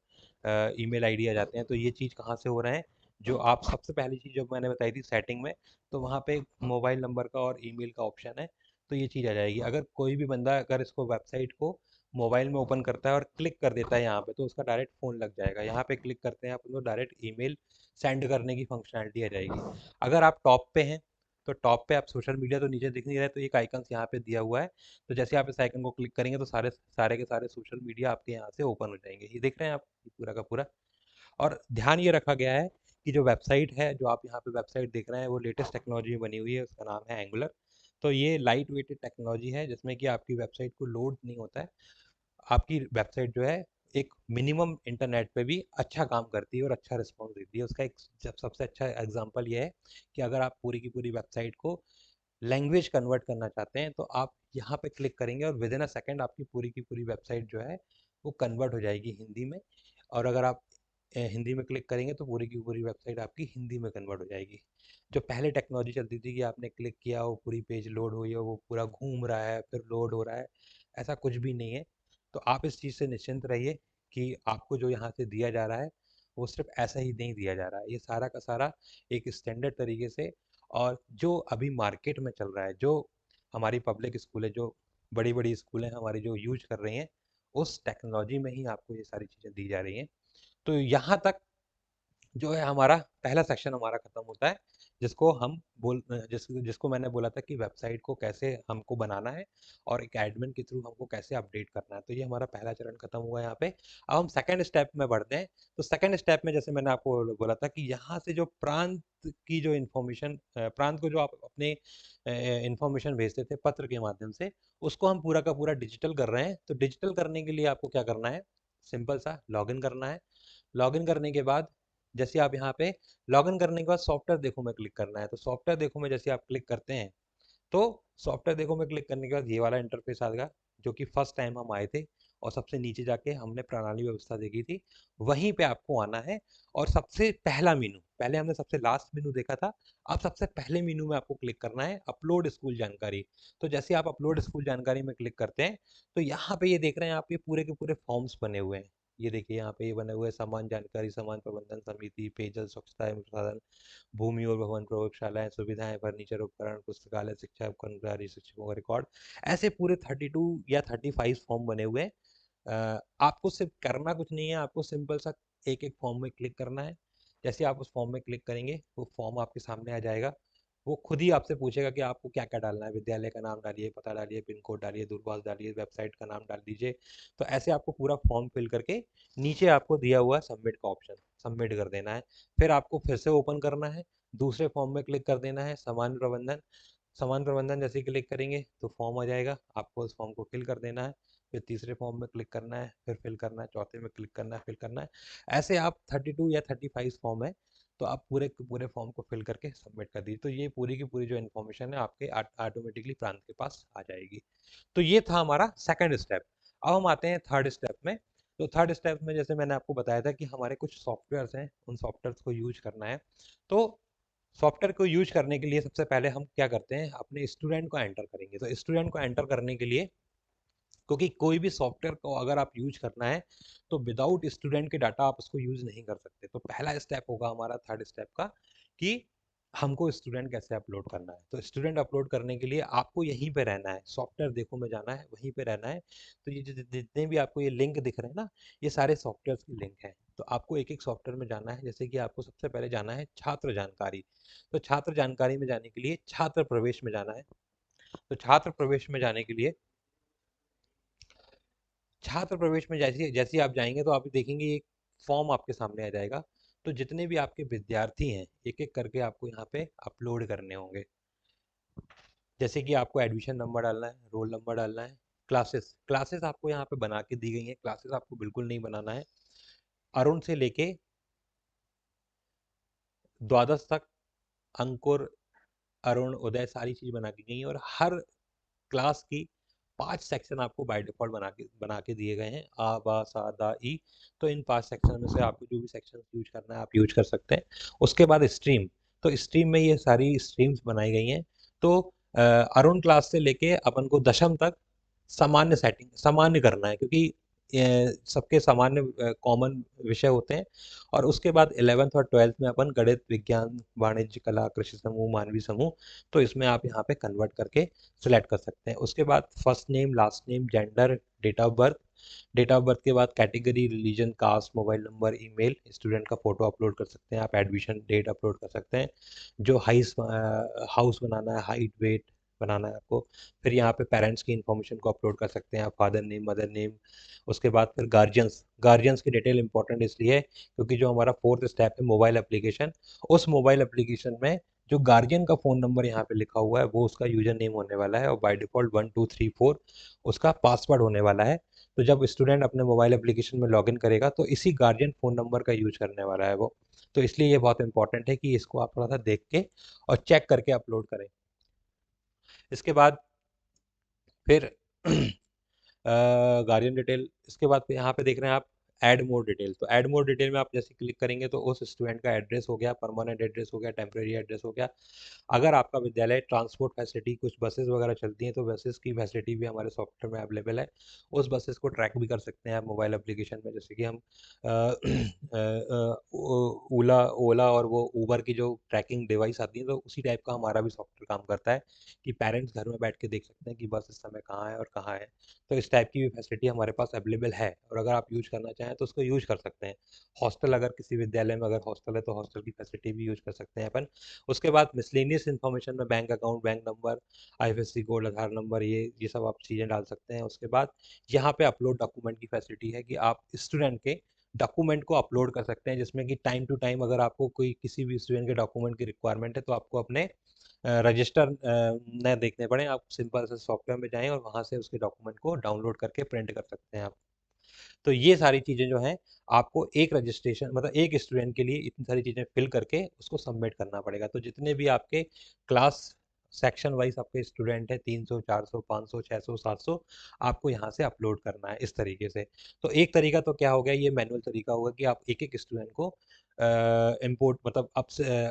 ईमेल आईडी आ जाते हैं। तो ये चीज़ कहाँ से हो रहा है, जो आप सबसे पहली चीज़ जो मैंने बताई थी सेटिंग में, तो वहाँ पे मोबाइल नंबर का और ईमेल का ऑप्शन है। तो ये चीज़ आ जाएगी। अगर कोई भी बंदा अगर इसको वेबसाइट को मोबाइल में ओपन करता है और क्लिक कर देता है यहाँ पे तो उसका डायरेक्ट फ़ोन लग जाएगा। यहाँ पे क्लिक करते हैं अपन तो डायरेक्ट ईमेल सेंड करने की फंक्शनैलिटी आ जाएगी। अगर आप टॉप पे हैं तो टॉप पे आप सोशल मीडिया तो नीचे दिख नहीं रहा है, तो एक आइकन्स यहाँ पे दिया हुआ है। तो जैसे आप इस आइकन को क्लिक करेंगे तो सारे सारे के सारे सोशल मीडिया आपके यहाँ से ओपन हो जाएंगे। ये देख रहे हैं आप, ये पूरा का पूरा। और ध्यान ये रखा गया है कि जो वेबसाइट है, जो आप यहाँ पे वेबसाइट देख रहे हैं वो लेटेस्ट टेक्नोलॉजी में बनी हुई है, उसका नाम है एंगुलर। तो ये लाइट वेटेड टेक्नोलॉजी है जिसमें कि आपकी वेबसाइट को लोड नहीं होता है। आपकी वेबसाइट जो है एक मिनिमम इंटरनेट पे भी अच्छा काम करती है और अच्छा रिस्पॉन्स देती है। उसका एक सबसे अच्छा एग्जांपल ये है कि अगर आप पूरी की पूरी वेबसाइट को लैंग्वेज कन्वर्ट करना चाहते हैं तो आप यहाँ पे क्लिक करेंगे और विद इन अ सेकेंड आपकी पूरी की पूरी वेबसाइट जो है वो कन्वर्ट हो जाएगी हिंदी में। और अगर आप हिंदी में क्लिक करेंगे तो पूरी की पूरी वेबसाइट आपकी हिंदी में कन्वर्ट हो जाएगी। जो पहले टेक्नोलॉजी चलती थी कि आपने क्लिक किया वो पूरी पेज लोड हुई है, वो पूरा घूम रहा है फिर लोड हो रहा है, ऐसा कुछ भी नहीं है। तो आप इस चीज़ से निश्चिंत रहिए कि आपको जो यहाँ से दिया जा रहा है वो सिर्फ ऐसा ही नहीं दिया जा रहा है। ये सारा का सारा एक स्टैंडर्ड तरीके से, और जो अभी मार्केट में चल रहा है, जो हमारी पब्लिक स्कूल है, जो बड़ी बड़ी स्कूलें हमारी जो यूज कर रही हैं, उस टेक्नोलॉजी में ही आपको ये सारी चीज़ें दी जा रही हैं। तो यहाँ तक जो है हमारा पहला सेक्शन हमारा खत्म होता है, जिसको हम जिसको मैंने बोला था कि वेबसाइट को कैसे हमको बनाना है और एक एडमिन के थ्रू हमको कैसे अपडेट करना है। तो ये हमारा पहला चरण खत्म हुआ यहाँ पे। अब हम सेकंड स्टेप में बढ़ते हैं। तो सेकंड स्टेप में जैसे मैंने आपको बोला था कि यहाँ से जो प्रांत की जो इन्फॉर्मेशन, प्रांत को जो आप अपने इन्फॉर्मेशन भेजते थे पत्र के माध्यम से, उसको हम पूरा का पूरा डिजिटल कर रहे हैं। तो डिजिटल करने के लिए आपको क्या करना है, सिंपल सा लॉगिन करना है। लॉगिन करने के बाद जैसे आप यहाँ पे लॉगिन करने के बाद सॉफ्टवेयर देखो में क्लिक करना है। तो सॉफ्टवेयर देखो में जैसे आप क्लिक करते हैं, तो सॉफ्टवेयर देखो में क्लिक करने के बाद ये वाला इंटरफेस आएगा, जो कि फर्स्ट टाइम हम आए थे और सबसे नीचे जाके हमने प्रणाली व्यवस्था देखी थी, वहीं पे आपको आना है। और सबसे पहला मेनू, पहले हमने सबसे लास्ट मेनू देखा था, अब सबसे पहले मेनू में आपको क्लिक करना है अपलोड स्कूल जानकारी। तो जैसे आप अपलोड स्कूल जानकारी में क्लिक करते हैं, तो यहाँ पे ये देख रहे हैं आप, ये पूरे के पूरे फॉर्म्स बने हुए हैं। ये देखिए यहाँ पे ये बने हुए हैं, समान जानकारी, समान प्रबंधन समिति, पेयजल स्वच्छता एवं प्रसाधन, भूमि और भवन, प्रयोगशालाएं, सुविधाएं, फर्नीचर उपकरण, पुस्तकालय, शिक्षा कर्मचारी, शिक्षकों का रिकॉर्ड। ऐसे पूरे 32 या 35 फॉर्म बने हुए हैं। आपको सिर्फ करना कुछ नहीं है, आपको सिंपल सा एक एक फॉर्म में क्लिक करना है। जैसे आप उस फॉर्म में क्लिक करेंगे, वो फॉर्म आपके सामने आ जाएगा। वो खुद ही आपसे पूछेगा कि आपको क्या क्या डालना है, विद्यालय का नाम डालिए, पता डालिए, पिन कोड डालिए, दूरभाष डालिए, वेबसाइट का नाम डाल दीजिए। तो ऐसे आपको पूरा फॉर्म फिल करके नीचे आपको दिया हुआ सबमिट का ऑप्शन, सबमिट कर देना है। फिर आपको फिर से ओपन करना है, दूसरे फॉर्म में क्लिक कर देना है, सामान्य प्रबंधन। सामान्य प्रबंधन जैसे क्लिक करेंगे तो फॉर्म आ जाएगा, आपको उस फॉर्म को फिल कर देना है। फिर तीसरे फॉर्म में क्लिक करना है, फिर फिल करना है, चौथे में क्लिक करना है, फिल करना है। ऐसे आप 32 या 35 फॉर्म है, तो आप पूरे के पूरे फॉर्म को फिल करके सबमिट कर दीजिए। तो ये पूरी की पूरी जो इन्फॉर्मेशन है आपके ऑटोमेटिकली प्रांत के पास आ जाएगी। तो ये था हमारा सेकंड स्टेप। अब हम आते हैं थर्ड स्टेप में। तो थर्ड स्टेप में जैसे मैंने आपको बताया था कि हमारे कुछ सॉफ्टवेयर्स हैं, उन सॉफ्टवेयर्स को यूज करना है। तो सॉफ्टवेयर को यूज करने के लिए सबसे पहले हम क्या करते हैं, अपने स्टूडेंट को एंटर करेंगे। तो स्टूडेंट को एंटर करने के लिए, क्योंकि कोई भी सॉफ्टवेयर को अगर आप यूज करना है तो विदाउट स्टूडेंट के डाटा आप उसको यूज नहीं कर सकते। तो पहला स्टेप होगा हमारा थर्ड स्टेप का कि हमको स्टूडेंट कैसे अपलोड करना है। तो स्टूडेंट अपलोड करने के लिए आपको यहीं पे रहना है, सॉफ्टवेयर देखो में जाना है, वहीं पे रहना है। तो ये जितने भी आपको ये लिंक दिख रहे हैं ना, ये सारे सॉफ्टवेयर के लिंक हैं। तो आपको एक एक सॉफ्टवेयर में जाना है। जैसे कि आपको सबसे पहले जाना है छात्र जानकारी। तो छात्र जानकारी में जाने के लिए छात्र प्रवेश में जाना है। तो छात्र प्रवेश में जाने के लिए, छात्र प्रवेश में जैसे जैसे आप जाएंगे तो आप देखेंगे एक फॉर्म आपके सामने आ जाएगा। तो जितने भी आपके विद्यार्थी हैं, एक एक करके आपको यहाँ पे अपलोड करने होंगे। जैसे कि आपको एडमिशन नंबर डालना है, रोल नंबर डालना है, क्लासेस क्लासेस आपको यहाँ पे बना के दी गई हैं, क्लासेस आपको बिल्कुल नहीं बनाना है। अरुण से लेके द्वादश तक, अंकुर, अरुण, उदय, सारी चीज बना के गई हैं। और हर क्लास की 5 सेक्शन आपको बाय डिफॉल्ट बना के दिए गए हैं, आ बा सा दा ई। तो इन 5 सेक्शन में से आपको जो भी सेक्शन यूज करना है आप यूज कर सकते हैं। उसके बाद स्ट्रीम, तो स्ट्रीम में ये सारी स्ट्रीम्स बनाई गई हैं। तो अरुण क्लास से लेके अपन को दशम तक सामान्य सेटिंग, सामान्य करना है, क्योंकि सबके सामान्य कॉमन विषय होते हैं। और उसके बाद 11th और 12th में अपन गणित, विज्ञान, वाणिज्य, कला, कृषि समूह, मानवीय समूह, तो इसमें आप यहाँ पे कन्वर्ट करके सिलेक्ट कर सकते हैं। उसके बाद first name, last name, gender, date of birth. Date of birth के बाद category, religion, caste, mobile number, email, student का फोटो अपलोड कर सकते हैं आप, एडमिशन डेट अपलोड कर सकते हैं, जो हाउस बनाना है, हाइट, वेट बनाना है आपको। फिर यहाँ पे पेरेंट्स की इंफॉर्मेशन को अपलोड कर सकते हैं आप, फादर नेम, मदर नेम। उसके बाद फिर गार्जियंस, गार्जियंस की डिटेल इंपॉर्टेंट इसलिए है क्योंकि जो हमारा फोर्थ स्टेप है मोबाइल एप्लीकेशन, उस मोबाइल एप्लीकेशन में जो गार्जियन का फ़ोन नंबर यहाँ पे लिखा हुआ है वो उसका यूजर नेम होने वाला है, और बाय डिफ़ॉल्ट 1234 उसका पासवर्ड होने वाला है। तो जब स्टूडेंट अपने मोबाइल एप्लीकेशन में लॉगिन करेगा तो इसी गार्जियन फ़ोन नंबर का यूज करने वाला है वो। तो इसलिए ये बहुत इंपॉर्टेंट है कि इसको आप थोड़ा सा देख के और चेक करके अपलोड करें। इसके बाद फिर गार्डियन डिटेल, इसके बाद यहाँ पे देख रहे हैं आप ऐड मोर डिटेल। तो ऐड मोर डिटेल में आप जैसे क्लिक करेंगे तो उस स्टूडेंट का एड्रेस हो गया, परमानेंट एड्रेस हो गया, टेम्प्रेरी एड्रेस हो गया। अगर आपका विद्यालय ट्रांसपोर्ट फैसिलिटी, कुछ बसेस वगैरह चलती हैं, तो बसेस की फैसिलिटी भी हमारे सॉफ्टवेयर में अवेलेबल है। उस बसेस को ट्रैक भी कर सकते हैं आप मोबाइल एप्लीकेशन में। जैसे कि हम ओला ओला और वो ऊबर की जो ट्रैकिंग डिवाइस आती है, तो उसी टाइप का हमारा भी सॉफ्टवेयर काम करता है कि पेरेंट्स घर में बैठ के देख सकते हैं कि बस इस समय कहाँ है और कहाँ है। तो इस टाइप की भी फैसिलिटी हमारे पास अवेलेबल है, और अगर आप यूज करना चाहें हैं तो उसको यूज कर सकते हैं। हॉस्टल, अगर किसी विद्यालय में अगर हॉस्टल है तो हॉस्टल की फैसिलिटी भी यूज कर सकते हैं अपन। उसके बाद मिसलेनियस इन्फॉर्मेशन में bank account, bank number, IFSC code, Aadhaar number, ये सब आप चीज़ें डाल सकते हैं। उसके बाद यहाँ पे अपलोड डॉक्यूमेंट की फैसिलिटी है कि आप स्टूडेंट के डॉक्यूमेंट को अपलोड कर सकते हैं, जिसमें कि टाइम टू टाइम अगर आपको कोई किसी भी स्टूडेंट के डॉक्यूमेंट की रिक्वायरमेंट है तो आपको अपने रजिस्टर न देखने पड़े, आप सिंपल से सॉफ्टवेयर में जाएं और वहां से उसके डॉक्यूमेंट को डाउनलोड करके प्रिंट कर सकते हैं आप। तो ये सारी चीज़ें जो हैं, आपको एक रजिस्ट्रेशन मतलब एक स्टूडेंट के लिए इतनी सारी चीज़ें फिल करके उसको सबमिट करना पड़ेगा। तो जितने भी आपके क्लास सेक्शन वाइज आपके स्टूडेंट हैं, 300, 400, 500, 600, 700, आपको यहाँ से अपलोड करना है इस तरीके से। तो एक तरीका तो क्या हो गया, ये मैनुअल तरीका होगा कि आप एक एक स्टूडेंट को इंपोर्ट मतलब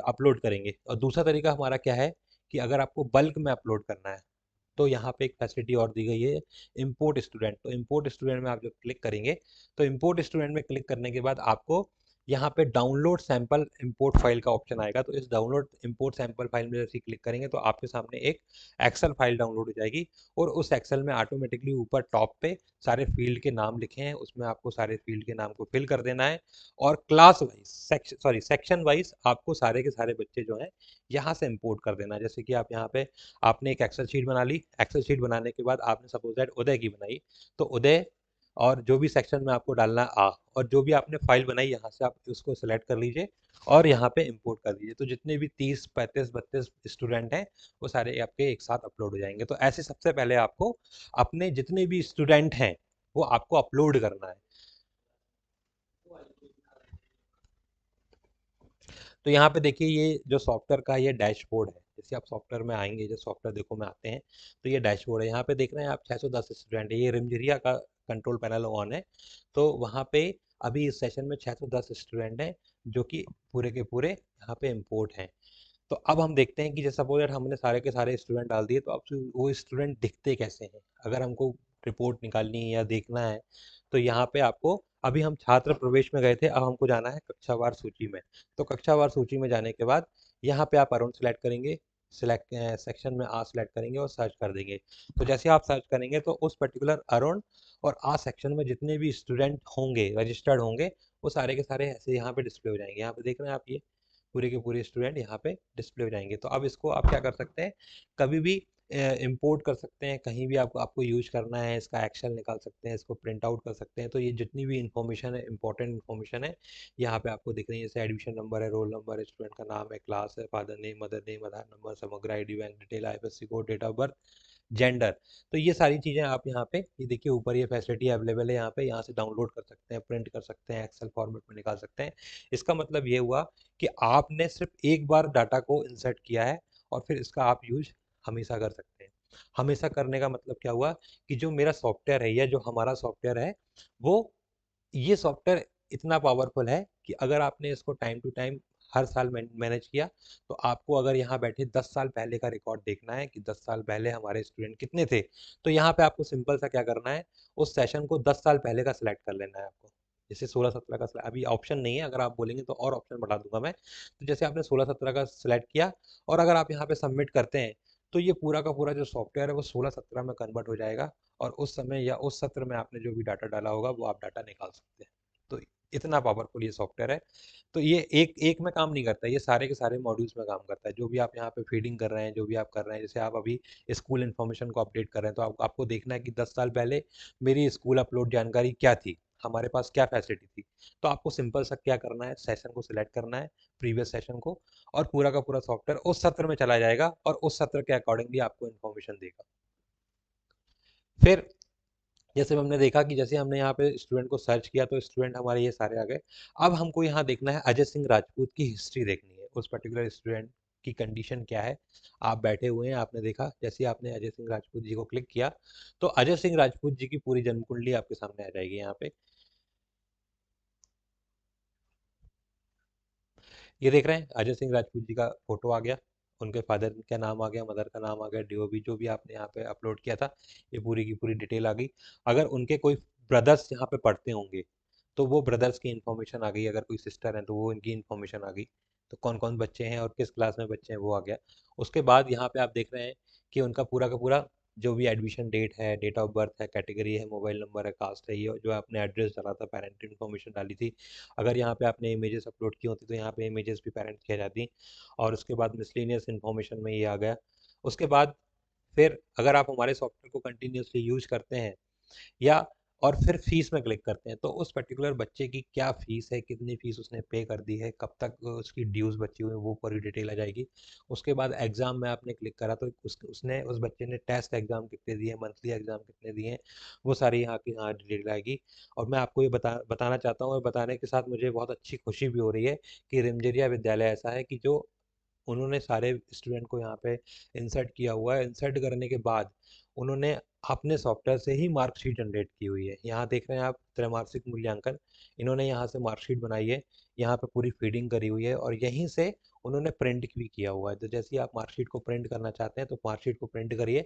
अपलोड करेंगे। और दूसरा तरीका हमारा क्या है कि अगर आपको बल्क में अपलोड करना है तो यहाँ पे एक फैसिलिटी और दी गई है, इंपोर्ट स्टूडेंट। तो इंपोर्ट स्टूडेंट में आप जब क्लिक करेंगे तो इंपोर्ट स्टूडेंट में क्लिक करने के बाद आपको यहाँ पे डाउनलोड सैंपल इंपोर्ट फाइल का ऑप्शन आएगा। तो इस डाउनलोड इंपोर्ट सैंपल फाइल में जैसे क्लिक करेंगे तो आपके सामने एक एक्सेल फाइल डाउनलोड हो जाएगी, और उस एक्सेल में ऑटोमेटिकली ऊपर टॉप पे सारे फील्ड के नाम लिखे हैं, उसमें आपको सारे फील्ड के नाम को फिल कर देना है। और क्लास वाइज सेक्शन वाइज आपको सारे के सारे बच्चे जो हैं यहाँ से इंपोर्ट कर देना है। जैसे कि आप यहाँ पे आपने एक एक्सेल शीट बना ली, एक्सेल शीट बनाने के बाद आपने सपोज दैट उदय की बनाई, तो उदय और जो भी सेक्शन में आपको डालना है और जो भी आपने फाइल बनाई यहाँ से आप उसको सिलेक्ट कर लीजिए और यहाँ पे इंपोर्ट कर दीजिए। तो जितने भी 30, 35, 32 स्टूडेंट हैं वो सारे आपके एक साथ अपलोड हो जाएंगे। तो ऐसे सबसे पहले आपको अपने जितने भी स्टूडेंट हैं वो आपको अपलोड करना है। तो यहाँ पे देखिए, ये जो सॉफ्टवेयर का ये डैशबोर्ड है, जैसे आप सॉफ्टवेयर में आएंगे, जो सॉफ्टवेयर देखो में आते हैं तो ये डैशबोर्ड है। यहाँ पे देख रहे हैं आप 610 स्टूडेंट है, ये रिमझिरिया का कंट्रोल पैनल ऑन है। तो वहाँ पे अभी इस सेशन में 610 स्टूडेंट हैं जो कि पूरे के पूरे यहाँ पे इम्पोर्ट हैं। तो अब हम देखते हैं कि जैसा सपोज दैट हमने सारे के सारे स्टूडेंट डाल दिए, तो अब वो स्टूडेंट दिखते कैसे हैं, अगर हमको रिपोर्ट निकालनी है या देखना है तो यहाँ पे आपको, अभी हम छात्र प्रवेश में गए थे, अब हमको जाना है कक्षावार सूची में। तो कक्षावार सूची में जाने के बाद यहाँ पे आप अरुण सेलेक्ट करेंगे, सिलेक्ट सेक्शन में आ सेलेक्ट करेंगे और सर्च कर देंगे। तो जैसे आप सर्च करेंगे तो उस पर्टिकुलर अरुण और आ सेक्शन में जितने भी स्टूडेंट होंगे, रजिस्टर्ड होंगे, वो सारे के सारे ऐसे यहाँ पे डिस्प्ले हो जाएंगे। यहाँ पे देख रहे हैं आप, ये पूरे के पूरे स्टूडेंट यहाँ पे डिस्प्ले हो जाएंगे। तो अब इसको आप क्या कर सकते हैं, कभी भी इंपोर्ट कर सकते हैं, कहीं भी आपको आपको यूज करना है इसका एक्शन निकाल सकते हैं, इसको प्रिंट आउट कर सकते हैं। तो ये जितनी भी इंफॉर्मेशन है, इंपॉर्टेंट इंफॉर्मेशन है, यहाँ पे आपको दिख रही है। जैसे एडमिशन नंबर है, रोल नंबर, स्टूडेंट का नाम है, क्लास है, father name, mother name, Aadhaar number, Samagra ID, bank detail, IFSC code, date of birth, gender. तो ये सारी चीज़ें आप यहाँ पे, ये देखिए ऊपर ये फैसिलिटी अवेलेबल है, यहाँ पे यहाँ से डाउनलोड कर सकते हैं, प्रिंट कर सकते हैं, एक्सेल फॉर्मेट में निकाल सकते हैं। इसका मतलब ये हुआ कि आपने सिर्फ एक बार डाटा को इंसर्ट किया है और फिर इसका आप यूज हमेशा कर सकते हैं। हमेशा करने का मतलब क्या हुआ कि जो मेरा सॉफ्टवेयर है या जो हमारा सॉफ्टवेयर है, वो ये सॉफ्टवेयर इतना पावरफुल है कि अगर आपने इसको टाइम टू टाइम हर साल मैनेज किया, तो आपको अगर यहाँ बैठे 10 साल पहले का रिकॉर्ड देखना है कि 10 साल पहले हमारे स्टूडेंट कितने थे, तो यहाँ पे आपको सिंपल सा क्या करना है, उस सेशन को 10 साल पहले का सिलेक्ट कर लेना है आपको। जैसे 16-17 का अभी ऑप्शन नहीं है, अगर आप बोलेंगे तो और ऑप्शन बढ़ा दूंगा मैं। तो जैसे आपने 16-17 का सिलेक्ट किया और अगर आप यहाँ पे सबमिट करते हैं, तो ये पूरा का पूरा जो सॉफ्टवेयर है वो 16-17 में कन्वर्ट हो जाएगा, और उस समय या उस सत्र में आपने जो भी डाटा डाला होगा वो आप डाटा निकाल सकते हैं। तो इतना पावरफुल ये सॉफ्टवेयर है। तो ये एक एक में काम नहीं करता, ये सारे के सारे मॉड्यूल्स में काम करता है। जो भी आप यहाँ पे फीडिंग कर रहे हैं, जो भी आप कर रहे हैं, जैसे आप अभी स्कूल इन्फॉर्मेशन को अपडेट कर रहे हैं, तो आपको देखना है कि 10 साल पहले मेरी स्कूल अपलोड जानकारी क्या थी, हमारे पास क्या फैसिलिटी थी। तो आपको सिंपल सा क्या करना है, सेशन को सिलेक्ट करना है, प्रीवियस सेशन को, और पूरा का पूरा सॉफ्टवेयर उस सत्र में चला जाएगा और उस सत्र के अकॉर्डिंगली आपको इन्फॉर्मेशन देगा। फिर जैसे हमने देखा कि जैसे हमने यहाँ पे स्टूडेंट को सर्च किया तो स्टूडेंट हमारे ये सारे आ गए। अब हमको यहाँ देखना है अजय सिंह राजपूत की हिस्ट्री देखनी है, उस पर्टिकुलर स्टूडेंट की कंडीशन क्या है। आप बैठे हुए हैं, आपने देखा, जैसे ही आपने अजय सिंह राजपूत जी को क्लिक किया तो अजय सिंह राजपूत जी की पूरी जन्म कुंडली आपके सामने आ जाएगी। यहाँ पे ये देख रहे हैं, अजय सिंह राजपूत जी का फोटो आ गया, उनके फादर का नाम आ गया, मदर का नाम आ गया, डीओबी जो भी आपने यहाँ पे अपलोड किया था, ये पूरी की पूरी डिटेल आ गई। अगर उनके कोई ब्रदर्स यहाँ पे पढ़ते होंगे तो वो ब्रदर्स की इन्फॉर्मेशन आ गई, अगर कोई सिस्टर है तो वो इनकी इन्फॉर्मेशन आ गई। तो कौन कौन बच्चे हैं और किस क्लास में बच्चे हैं वो आ गया। उसके बाद यहाँ पे आप देख रहे हैं कि उनका पूरा का पूरा जो भी एडमिशन डेट है, डेट ऑफ बर्थ है, कैटेगरी है, मोबाइल नंबर है, कास्ट है, ये जो आपने एड्रेस डाला था, पेरेंट इन्फॉर्मेशन डाली थी। अगर यहाँ पे आपने इमेजेस अपलोड की होती तो यहाँ पे इमेजेस भी पेरेंट किया जाती। और उसके बाद मिसलेनियस इन्फॉर्मेशन में ये आ गया। उसके बाद फिर अगर आप हमारे सॉफ्टवेयर को कंटिन्यूसली यूज करते हैं या और फिर फीस में क्लिक करते हैं, तो उस पर्टिकुलर बच्चे की क्या फीस है, कितनी फीस उसने पे कर दी है, कब तक उसकी ड्यूज बची हुई है, वो पूरी डिटेल आ जाएगी। उसके बाद एग्जाम में आपने क्लिक करा तो उसने उस बच्चे ने टेस्ट एग्जाम कितने दिए, मंथली एग्जाम कितने दिए हैं, वो सारी यहाँ की यहाँ डिटेल आएगी। और मैं आपको ये बताना चाहता हूँ, और बताने के साथ मुझे बहुत अच्छी खुशी भी हो रही है कि रिमझरिया विद्यालय ऐसा है कि जो उन्होंने सारे स्टूडेंट को यहाँ पे इंसर्ट किया हुआ है। इंसर्ट करने के बाद उन्होंने अपने सॉफ्टवेयर से ही मार्कशीट जनरेट की हुई है। यहाँ देख रहे हैं आप त्रैमासिक मूल्यांकन, इन्होंने यहाँ से मार्कशीट बनाई है, यहाँ पे पूरी फीडिंग करी हुई है और यहीं से उन्होंने प्रिंट भी किया हुआ है। तो जैसे ही आप मार्कशीट को प्रिंट करना चाहते हैं तो मार्कशीट को प्रिंट करिए,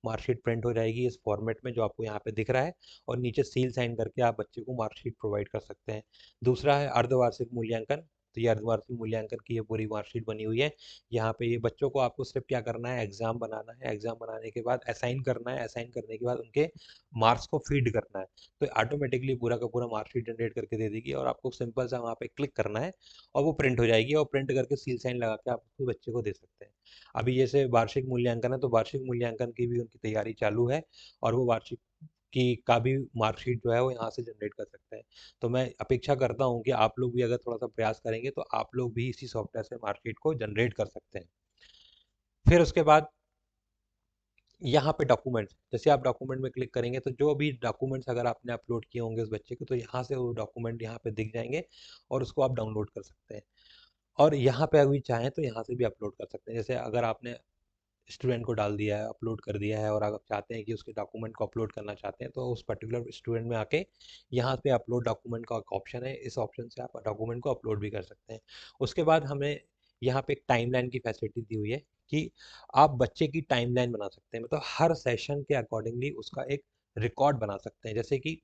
मार्कशीट प्रिंट हो जाएगी इस फॉर्मेट में जो आपको यहाँ पे दिख रहा है, और नीचे सील साइन करके आप बच्चे को मार्कशीट प्रोवाइड कर सकते हैं। दूसरा है अर्धवार्षिक मूल्यांकन। तो ये अर्धवार्षिक मूल्यांकन की ये पूरी मार्कशीट बनी हुई है। यहाँ पे ये बच्चों को आपको सिर्फ क्या करना है, एग्जाम बनाना है, एग्जाम बनाने के बाद असाइन करना है, असाइन करने के बाद उनके मार्क्स को फीड करना है। तो ऑटोमेटिकली पूरा का पूरा मार्कशीट जनरेट करके दे देगी और आपको सिंपल सा वहाँ पे क्लिक करना है और वो प्रिंट हो जाएगी, और प्रिंट करके सील साइन लगा के आप उसको बच्चे को दे सकते हैं। अभी जैसे वार्षिक मूल्यांकन है तो वार्षिक मूल्यांकन की भी उनकी तैयारी चालू है, और वो वार्षिक की का भी मार्कशीट जो है वो यहाँ से जनरेट कर सकते हैं। तो मैं अपेक्षा करता हूँ कि आप लोग भी अगर थोड़ा सा प्रयास करेंगे तो आप लोग भी इसी सॉफ्टवेयर से मार्कशीट को जनरेट कर सकते हैं। फिर उसके बाद यहाँ पे डॉक्यूमेंट्स, जैसे आप डॉक्यूमेंट में क्लिक करेंगे तो जो भी डॉक्यूमेंट्स अगर आपने अपलोड किए होंगे उस बच्चे के, तो यहाँ से वो डॉक्यूमेंट यहाँ पे दिख जाएंगे और उसको आप डाउनलोड कर सकते हैं। और यहाँ पे अभी चाहें तो यहाँ से भी अपलोड कर सकते हैं। जैसे अगर आपने स्टूडेंट को डाल दिया है, अपलोड कर दिया है, और अगर आप चाहते हैं कि उसके डॉक्यूमेंट को अपलोड करना चाहते हैं, तो उस पर्टिकुलर स्टूडेंट में आके यहाँ पे अपलोड डॉक्यूमेंट का एक ऑप्शन है, इस ऑप्शन से आप डॉक्यूमेंट को अपलोड भी कर सकते हैं। उसके बाद हमें यहाँ पे एक टाइमलाइन की फैसिलिटी दी हुई है कि आप बच्चे की टाइमलाइन बना सकते हैं, मतलब हर सेशन के अकॉर्डिंगली उसका एक रिकॉर्ड बना सकते हैं। जैसे कि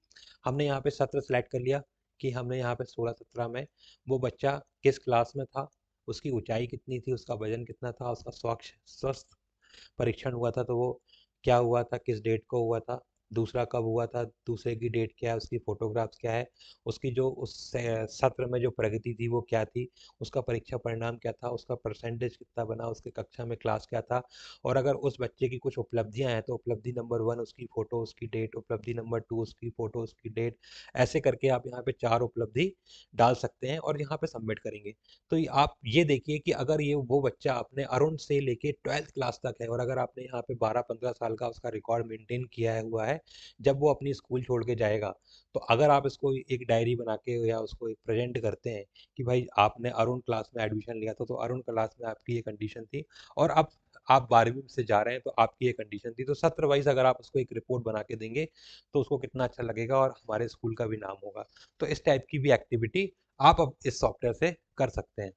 हमने यहाँ पे सत्र सेलेक्ट कर लिया कि हमने यहाँ पे 16-17 में वो बच्चा किस क्लास में था, उसकी ऊंचाई कितनी थी, उसका वजन कितना था, उसका स्वस्थ परीक्षण हुआ था तो वो क्या हुआ था, किस डेट को हुआ था, दूसरा कब हुआ था, दूसरे की डेट क्या है, उसकी फोटोग्राफ्स क्या है, उसकी जो उस सत्र में जो प्रगति थी वो क्या थी, उसका परीक्षा परिणाम क्या था, उसका परसेंटेज कितना बना, उसके कक्षा में क्लास क्या था। और अगर उस बच्चे की कुछ उपलब्धियां हैं तो उपलब्धि नंबर 1 उसकी फोटो उसकी डेट, उपलब्धि नंबर 2 उसकी फोटो उसकी डेट, ऐसे करके आप यहाँ पे 4 उपलब्धि डाल सकते हैं और यहाँ पे सबमिट करेंगे। तो आप ये देखिए कि अगर ये वो बच्चा आपने अरुण से लेके 12th क्लास तक है, और अगर आपने यहाँ पे 12-15 साल का उसका रिकॉर्ड मेंटेन किया है हुआ है, जब वो अपनी स्कूल छोड़ के जाएगा, तो अगर आप इसको एक डायरी बना के या उसको एक प्रेजेंट करते हैं कि भाई आपने अरुण क्लास में एडमिशन लिया था, तो अरुण क्लास में आपकी ये कंडीशन थी, और अब आप 12वीं से जा रहे हैं तो आपकी ये कंडीशन थी, तो सत्र वाइज अगर आप उसको एक रिपोर्ट बना के देंगे तो उसको कितना अच्छा लगेगा और हमारे स्कूल का भी नाम होगा। तो इस टाइप की भी एक्टिविटी आप अब इस सॉफ्टवेयर से कर सकते हैं।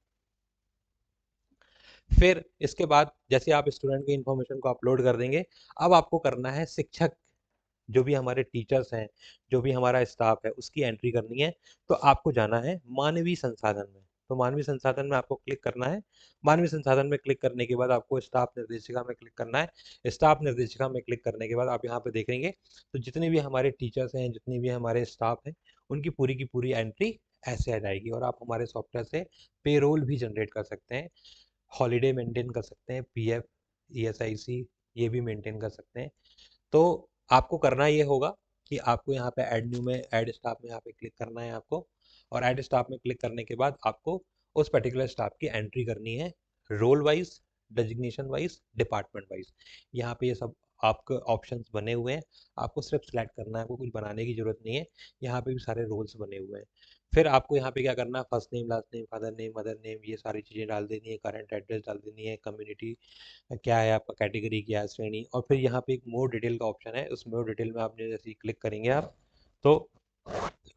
फिर इसके बाद जैसे आप स्टूडेंट की इंफॉर्मेशन को अपलोड कर देंगे, अब आपको करना है शिक्षक, जो भी हमारे टीचर्स हैं, जो भी हमारा स्टाफ है, उसकी एंट्री करनी है। तो आपको जाना है मानवीय संसाधन में। तो मानवीय संसाधन में आपको क्लिक करना है। मानवीय संसाधन में क्लिक करने के बाद आपको स्टाफ निर्देशिका में क्लिक करना है। स्टाफ निर्देशिका में क्लिक करने के बाद आप यहाँ पे देखेंगे तो जितने भी हमारे टीचर्स हैं, जितने भी हमारे स्टाफ हैं, उनकी पूरी की पूरी एंट्री ऐसे आ जाएगी, और आप हमारे सॉफ्टवेयर से पेरोल भी जनरेट कर सकते हैं, हॉलीडे मेंटेन कर सकते हैं, पीएफ, ईएसआईसी ये भी मेंटेन कर सकते हैं। तो आपको करना ये होगा कि आपको यहाँ पे ऐड न्यू में ऐड स्टाफ में यहाँ पे क्लिक करना है आपको, और ऐड स्टाफ में क्लिक करने के बाद आपको उस पर्टिकुलर स्टाफ की एंट्री करनी है, role wise, designation wise, department wise. यहाँ पे ये सब आपके ऑप्शंस बने हुए हैं, आपको सिर्फ सेलेक्ट करना है, आपको कुछ बनाने की जरूरत नहीं है। यहाँ पे भी सारे रोल्स बने हुए हैं। फिर आपको यहाँ पे क्या करना है, first name, last name, father name, mother name, ये सारी चीज़ें डाल देनी है, करंट एड्रेस डाल देनी है, कम्युनिटी क्या है आपका, कैटेगरी क्या है, श्रेणी, और फिर यहाँ पे एक मोर डिटेल का ऑप्शन है, उस मोर डिटेल में आपने जैसे ही क्लिक करेंगे आप, तो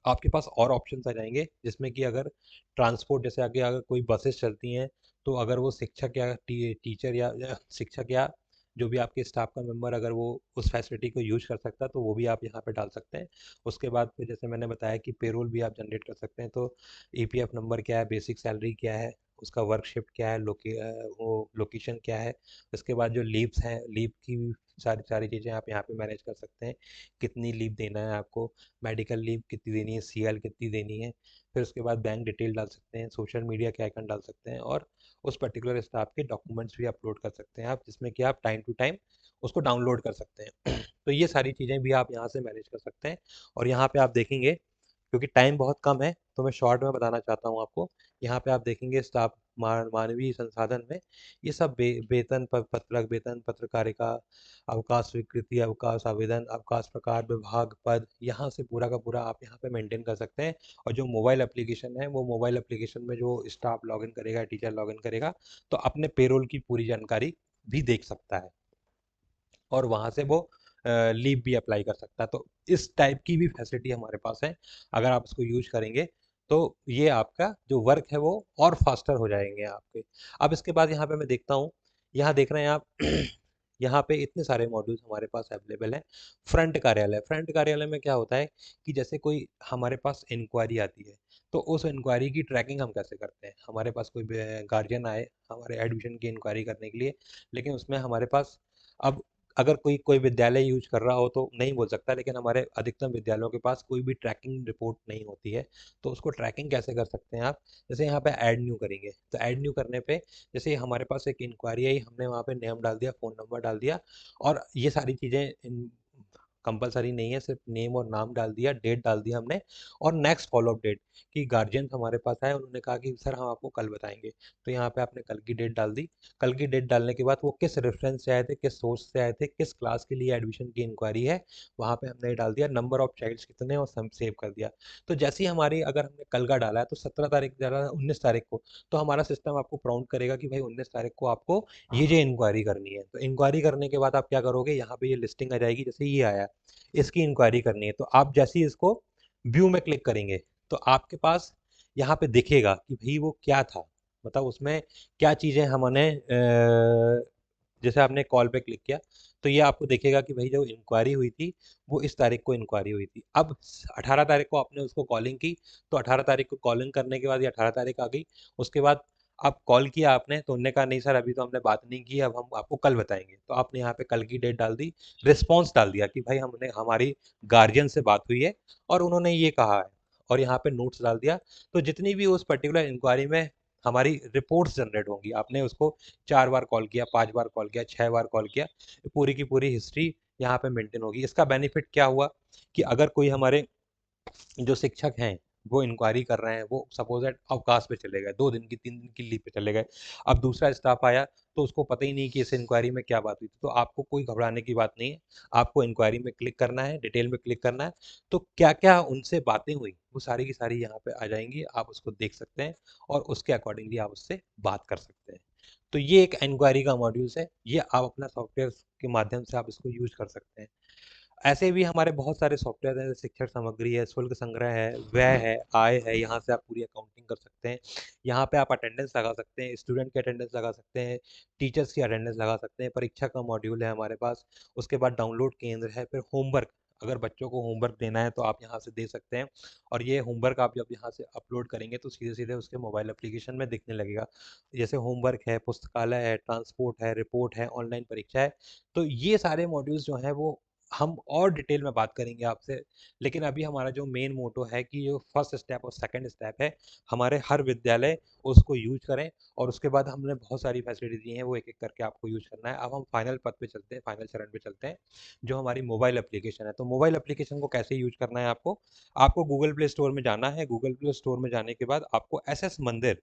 आपके पास और ऑप्शंस आ जाएंगे, जिसमें कि अगर ट्रांसपोर्ट, जैसे आगे अगर कोई बसेस चलती हैं, तो अगर वो शिक्षक या टीचर या शिक्षक या जो भी आपके स्टाफ का मेंबर अगर वो उस फैसिलिटी को यूज कर सकता है तो वो भी आप यहाँ पे डाल सकते हैं। उसके बाद फिर जैसे मैंने बताया कि पेरोल भी आप जनरेट कर सकते हैं, तो ईपीएफ नंबर क्या है, बेसिक सैलरी क्या है, उसका वर्क शिफ्ट क्या है, वो लोकेशन क्या है। उसके बाद जो लीव्स हैं, लीव की भी सारी सारी चीज़ें आप यहाँ पे मैनेज कर सकते हैं। कितनी लीव देना है आपको, मेडिकल लीव कितनी देनी है, सीएल कितनी देनी है। फिर उसके बाद बैंक डिटेल डाल सकते हैं, सोशल मीडिया के आइकन डाल सकते हैं, और उस पर्टिकुलर स्टाफ के डॉक्यूमेंट्स भी अपलोड कर सकते हैं आप, जिसमें कि आप टाइम टू टाइम उसको डाउनलोड कर सकते हैं। तो ये सारी चीज़ें भी आप यहाँ से मैनेज कर सकते हैं। और यहाँ पे आप देखेंगे, क्योंकि टाइम बहुत कम है तो मैं शॉर्ट में बताना चाहता हूँ आपको। यहाँ पे आप देखेंगे स्टाफ मानवीय संसाधन में ये सब वेतन पत्रक, वेतन पत्रकारिता, अवकाश स्वीकृति, अवकाश आवेदन, अवकाश प्रकार, विभाग, पद, यहाँ से पूरा का पूरा आप यहाँ पे मेंटेन कर सकते हैं। और जो मोबाइल एप्लीकेशन है, वो मोबाइल एप्लीकेशन में जो स्टाफ लॉगिन करेगा, टीचर लॉगिन करेगा, तो अपने पेरोल की पूरी जानकारी भी देख सकता है, और वहाँ से वो लीव भी अप्लाई कर सकता है। तो इस टाइप की भी फैसिलिटी हमारे पास है। अगर आप इसको यूज करेंगे तो ये आपका जो वर्क है वो और फास्टर हो जाएंगे आपके। अब इसके बाद यहाँ पे मैं देखता हूँ, यहाँ देख रहे हैं आप यहाँ पे इतने सारे मॉड्यूल्स हमारे पास अवेलेबल हैं। फ्रंट कार्यालय में क्या होता है कि जैसे कोई हमारे पास इंक्वायरी आती है, तो उस इंक्वायरी की ट्रैकिंग हम कैसे करते हैं। हमारे पास कोई गार्जियन आए हमारे एडमिशन की इंक्वायरी करने के लिए, लेकिन उसमें हमारे पास, अब अगर कोई कोई विद्यालय यूज कर रहा हो तो नहीं बोल सकता, लेकिन हमारे अधिकतम विद्यालयों के पास कोई भी ट्रैकिंग रिपोर्ट नहीं होती है। तो उसको ट्रैकिंग कैसे कर सकते हैं आप, जैसे यहाँ पे ऐड न्यू करेंगे, तो ऐड न्यू करने पे जैसे हमारे पास एक इंक्वायरी आई, हमने वहाँ पे नेम डाल दिया, फ़ोन नंबर डाल दिया, और ये सारी चीज़ें कंपलसरी नहीं है, सिर्फ नेम और नाम डाल दिया, डेट डाल दिया हमने, और नेक्स्ट फॉलोअप डेट कि गार्जियन हमारे पास आए, उन्होंने कहा कि सर हम आपको कल बताएंगे, तो यहाँ पे आपने कल की डेट डाल दी। कल की डेट डालने के बाद वो किस रेफरेंस से आए थे, किस सोर्स से आए थे, किस क्लास के लिए एडमिशन की इंक्वायरी है, वहाँ पे हमने डाल दिया, नंबर ऑफ चाइल्ड्स कितने, और सेव कर दिया। तो जैसे ही हमारी, अगर हमने कल का डाला है तो 17 तारीख डाला, 19 तारीख को, तो हमारा सिस्टम आपको प्राउंट करेगा कि भाई 19 तारीख को आपको ये इंक्वायरी करनी है। तो इंक्वायरी करने के बाद आप क्या करोगे, यहाँ पे ये लिस्टिंग आ जाएगी, जैसे ये आया, इसकी इंक्वायरी करनी है, तो आप जैसे ही इसको व्यू में क्लिक करेंगे, तो आपके पास यहाँ पे दिखेगा कि भाई वो क्या था, मतलब उसमें क्या चीज़ें हमने जैसे आपने कॉल पे क्लिक किया, तो ये आपको देखेगा कि भाई जो इंक्वायरी हुई थी वो इस तारीख को इंक्वायरी हुई थी। अब 18 तारीख को आपने उसको कॉलिंग की, तो 18 तारीख को कॉलिंग करने के बाद ये 18 तारीख आ गई। उसके बाद अब कॉल किया आपने, तो उन्होंने कहा नहीं सर अभी तो हमने बात नहीं की, अब हम आपको कल बताएंगे, तो आपने यहाँ पे कल की डेट डाल दी, रिस्पॉन्स डाल दिया कि भाई हमने, हमारी गार्जियन से बात हुई है और उन्होंने ये कहा है, और यहाँ पे नोट्स डाल दिया। तो जितनी भी उस पर्टिकुलर इंक्वायरी में हमारी रिपोर्ट्स जनरेट होंगी, आपने उसको 4 बार कॉल किया, 5 बार कॉल किया, 6 बार कॉल किया, पूरी की पूरी हिस्ट्री यहाँ पे मेंटेन होगी। इसका बेनिफिट क्या हुआ कि अगर कोई हमारे जो शिक्षक हैं वो इंक्वायरी कर रहे हैं, वो सपोज एट अवकाश पे चले गए, 2 दिन की, 3 दिन की लीव पे चले गए, अब दूसरा स्टाफ आया तो उसको पता ही नहीं कि इस इंक्वायरी में क्या बात हुई थी, तो आपको कोई घबराने की बात नहीं है। आपको इंक्वायरी में क्लिक करना है, डिटेल में क्लिक करना है, तो क्या क्या उनसे बातें हुई वो सारी की सारी यहाँ पे आ जाएंगी, आप उसको देख सकते हैं, और उसके अकॉर्डिंगली आप उससे बात कर सकते हैं। तो ये एक इंक्वायरी का मॉड्यूल्स है, ये आप अपना सॉफ्टवेयर के माध्यम से आप इसको यूज कर सकते हैं। ऐसे भी हमारे बहुत सारे सॉफ्टवेयर हैं, शिक्षण सामग्री है, शुल्क संग्रह है, व्यय है, आय है, यहाँ से आप पूरी अकाउंटिंग कर सकते हैं। यहाँ पे आप अटेंडेंस लगा सकते हैं, स्टूडेंट की अटेंडेंस लगा सकते हैं, टीचर्स की अटेंडेंस लगा सकते हैं, परीक्षा का मॉड्यूल है हमारे पास। उसके बाद डाउनलोड केंद्र है, फिर होमवर्क, अगर बच्चों को होमवर्क देना है तो आप यहाँ से दे सकते हैं, और ये होमवर्क आप जब यहाँ से अपलोड करेंगे तो सीधे सीधे उसके मोबाइल एप्लीकेशन में दिखने लगेगा। जैसे होमवर्क है, पुस्तकालय है, ट्रांसपोर्ट है, रिपोर्ट है, ऑनलाइन परीक्षा है। तो ये सारे मॉड्यूल्स जो हैं वो हम और डिटेल में बात करेंगे आपसे, लेकिन अभी हमारा जो मेन मोटो है कि जो फर्स्ट स्टेप और सेकंड स्टेप है, हमारे हर विद्यालय उसको यूज करें, और उसके बाद हमने बहुत सारी फैसिलिटी दी हैं, वो एक एक करके आपको यूज करना है। अब हम फाइनल पद पे चलते हैं, फाइनल चरण पे चलते हैं, जो हमारी मोबाइल एप्लीकेशन है। तो मोबाइल एप्लीकेशन को कैसे यूज करना है, आपको आपको गूगल प्ले स्टोर में जाना है। गूगल प्ले स्टोर में जाने के बाद आपको एस एस मंदिर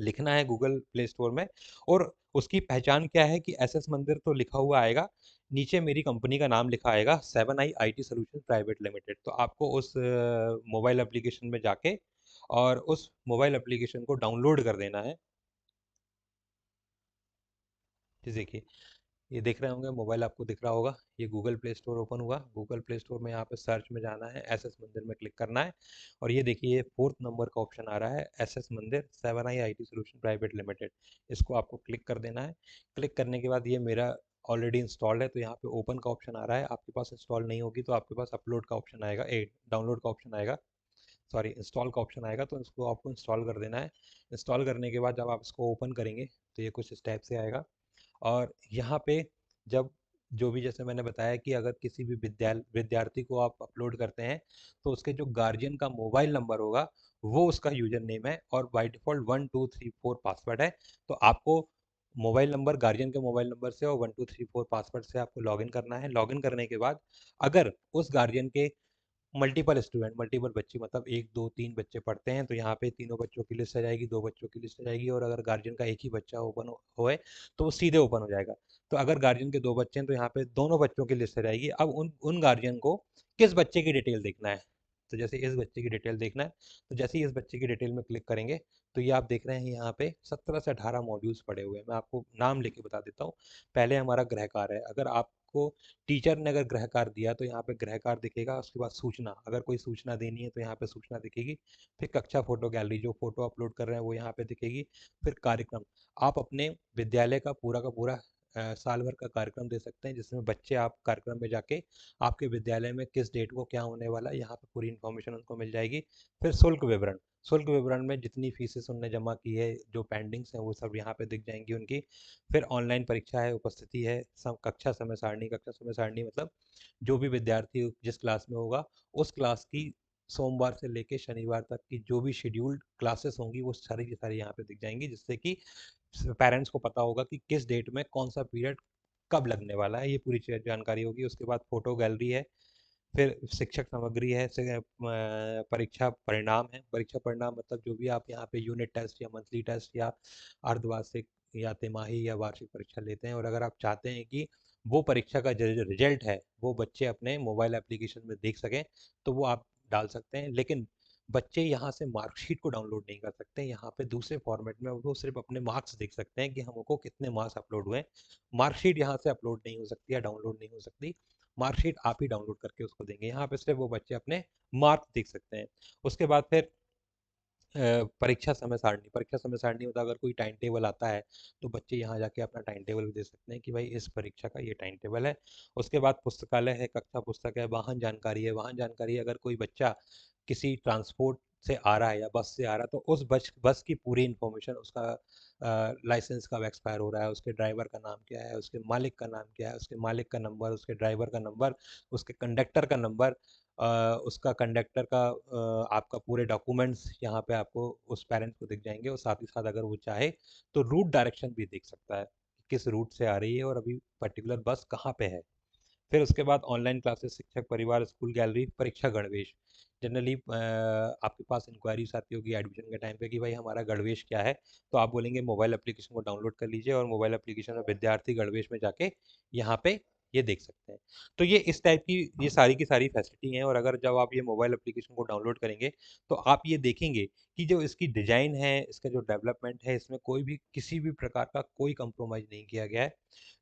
लिखना है गूगल प्ले स्टोर में, और उसकी पहचान क्या है कि एस एस मंदिर तो लिखा हुआ आएगा, नीचे मेरी कंपनी का नाम लिखा आएगा, 7i IT solution private limited. तो आपको उस मोबाइल एप्लीकेशन में जाके और उस मोबाइल एप्लीकेशन को डाउनलोड कर देना है। जी देखिए, ये देख रहे होंगे, मोबाइल आपको दिख रहा होगा, ये गूगल प्ले स्टोर ओपन हुआ। गूगल प्ले स्टोर में यहाँ पे सर्च में जाना है, एस एस मंदिर में क्लिक करना है, और ये देखिए ये 4th नंबर का ऑप्शन आ रहा है, एस एस मंदिर 7i IT solution private limited. इसको आपको क्लिक कर देना है। क्लिक करने के बाद ये मेरा ऑलरेडी इंस्टॉल्ड है, तो यहाँ पे ओपन का ऑप्शन आ रहा है। आपके पास इंस्टॉल नहीं होगी तो आपके पास अपलोड का ऑप्शन आएगा, डाउनलोड का ऑप्शन आएगा। सॉरी इंस्टॉल का ऑप्शन आएगा, तो इसको आपको इंस्टॉल कर देना है। इंस्टॉल करने के बाद जब आप इसको ओपन करेंगे तो ये कुछ इस टाइप से आएगा। और यहाँ पे जब जो भी जैसे मैंने बताया कि अगर किसी भी विद्यार्थी को आप अपलोड करते हैं तो उसके जो गार्जियन का मोबाइल नंबर होगा वो उसका यूजर नेम है, और बाय डिफ़ॉल्ट 1234 पासवर्ड है। तो आपको मोबाइल नंबर गार्जियन के मोबाइल नंबर से और 1234 पासवर्ड से आपको लॉगिन करना है। लॉगिन करने के बाद अगर उस गार्जियन के मल्टीपल बच्चे, मतलब 1 2 3 बच्चे पढ़ते हैं, तो यहाँ पे तीनों बच्चों की लिस्ट आ जाएगी, 2 बच्चों की लिस्ट आ जाएगी, और अगर गार्जियन का एक ही बच्चा ओपन होए तो वो सीधे ओपन हो जाएगा। तो अगर गार्जियन के 2 बच्चे हैं तो यहाँ पे दोनों बच्चों की लिस्ट आ जाएगी। अब उन उन गार्जियन को किस बच्चे की डिटेल देखना है, तो जैसे इस बच्चे की डिटेल देखना है, तो जैसे ही इस बच्चे की डिटेल में क्लिक करेंगे तो ये आप देख रहे हैं यहाँ पे 17 से 18 मॉड्यूल्स पड़े हुए हैं। मैं आपको नाम लेके बता देता हूँ। पहले हमारा गृह कार्य है। अगर आपको टीचर ने अगर गृह कार्य दिया तो यहाँ पे गृह कार्य दिखेगा। उसके बाद सूचना, अगर कोई सूचना देनी है तो यहाँ पे सूचना दिखेगी। फिर कक्षा फोटो गैलरी, जो फोटो अपलोड कर रहे हैं वो यहाँ पे दिखेगी। फिर कार्यक्रम, आप अपने विद्यालय का पूरा साल भर का कार्यक्रम दे सकते हैं, जिसमें बच्चे आप कार्यक्रम में जाके आपके विद्यालय में किस डेट को क्या होने वाला है यहाँ पे पूरी इन्फॉर्मेशन उनको मिल जाएगी। फिर शुल्क विवरण में जितनी फीसेस उनने जमा की है, जो पेंडिंग्स हैं वो सब यहाँ पे दिख जाएंगी उनकी। फिर ऑनलाइन परीक्षा है, उपस्थिति है, कक्षा समय सारणी मतलब जो भी विद्यार्थी जिस क्लास में होगा उस क्लास की सोमवार से लेके शनिवार तक की जो भी शेड्यूल्ड क्लासेस होंगी वो सारी की सारी यहाँ पे दिख जाएंगी, जिससे कि पेरेंट्स को पता होगा कि किस डेट में कौन सा पीरियड कब लगने वाला है, ये पूरी जानकारी होगी। उसके बाद फोटो गैलरी है। फिर शिक्षक सामग्री है, परीक्षा परिणाम है। परीक्षा परिणाम मतलब जो भी आप यहाँ पे यूनिट टेस्ट या मंथली टेस्ट या अर्धवार्षिक या तिमाही या वार्षिक परीक्षा लेते हैं, और अगर आप चाहते हैं कि वो परीक्षा का जो रिजल्ट है वो बच्चे अपने मोबाइल एप्लीकेशन में देख सकें, तो वो आप डाल सकते हैं। लेकिन बच्चे यहाँ से मार्कशीट को डाउनलोड नहीं कर सकते। यहाँ पे दूसरे फॉर्मेट में वो सिर्फ अपने मार्क्स देख सकते हैं कि हमको कितने मार्क्स अपलोड हुए। मार्कशीट यहाँ से अपलोड नहीं हो सकती या डाउनलोड नहीं हो सकती। मार्कशीट आप ही डाउनलोड करके उसको देंगे। यहाँ पे सिर्फ वो बच्चे अपने मार्क्स देख सकते हैं। उसके बाद फिर परीक्षा समय सारणी मतलब अगर कोई टाइम टेबल आता है तो बच्चे यहाँ जाके अपना टाइम टेबल भी दे सकते हैं कि भाई इस परीक्षा का ये टाइम टेबल है। उसके बाद पुस्तकालय है, कक्षा पुस्तक है, वाहन जानकारी है। वाहन जानकारी, अगर कोई बच्चा किसी ट्रांसपोर्ट से आ रहा है या बस से आ रहा है तो उस बस की पूरी इंफॉर्मेशन, उसका लाइसेंस कब एक्सपायर हो रहा है, उसके ड्राइवर का नाम क्या है, उसके मालिक का नाम क्या है, उसके मालिक का नंबर, उसके ड्राइवर का नंबर, उसके कंडक्टर का नंबर, उसका कंडक्टर का आपका पूरे डॉक्यूमेंट्स यहाँ पे आपको उस पेरेंट्स को दिख जाएंगे। और साथ ही साथ अगर वो चाहे तो रूट डायरेक्शन भी देख सकता है कि किस रूट से आ रही है और अभी पर्टिकुलर बस कहाँ पे है। फिर उसके बाद ऑनलाइन क्लासेस, शिक्षक परिवार, स्कूल गैलरी, परीक्षा गणवेश। जनरली आपके पास इंक्वायरीज आती होगी एडमिशन के टाइम पे कि भाई हमारा गणवेश क्या है, तो आप बोलेंगे मोबाइल एप्लीकेशन को डाउनलोड कर लीजिए, और मोबाइल एप्लीकेशन में विद्यार्थी गणवेश में जाके यहाँ पे ये देख सकते हैं। तो ये इस टाइप की ये सारी की सारी फैसिलिटी हैं। और अगर जब आप ये मोबाइल एप्लीकेशन को डाउनलोड करेंगे तो आप ये देखेंगे कि जो इसकी डिज़ाइन है, इसका जो डेवलपमेंट है, इसमें कोई भी किसी भी प्रकार का कोई कंप्रोमाइज़ नहीं किया गया है।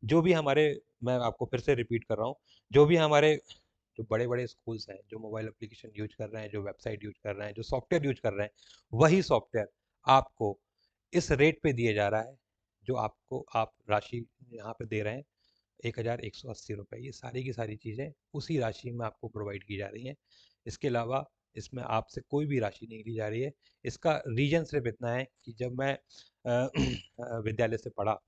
जो भी हमारे मैं आपको फिर से रिपीट कर रहा हूँ, जो भी हमारे जो बड़े-बड़े स्कूल्स हैं, जो मोबाइल एप्लीकेशन यूज़ कर रहे हैं, जो वेबसाइट यूज़ कर रहे हैं, जो सॉफ्टवेयर यूज़ कर रहे हैं, वही सॉफ्टवेयर आपको इस रेट पे दिया जा रहा है, जो आपको आप राशि यहाँ पे दे रहे हैं, 1180 रुपये। ये सारी की सारी चीज़ें उसी राशि में आपको प्रोवाइड की जा रही हैं। इसके अलावा इसमें आपसे कोई भी राशि नहीं ली जा रही है। इसका रीज़न सिर्फ़ इतना है कि जब मैं विद्यालय से पढ़ा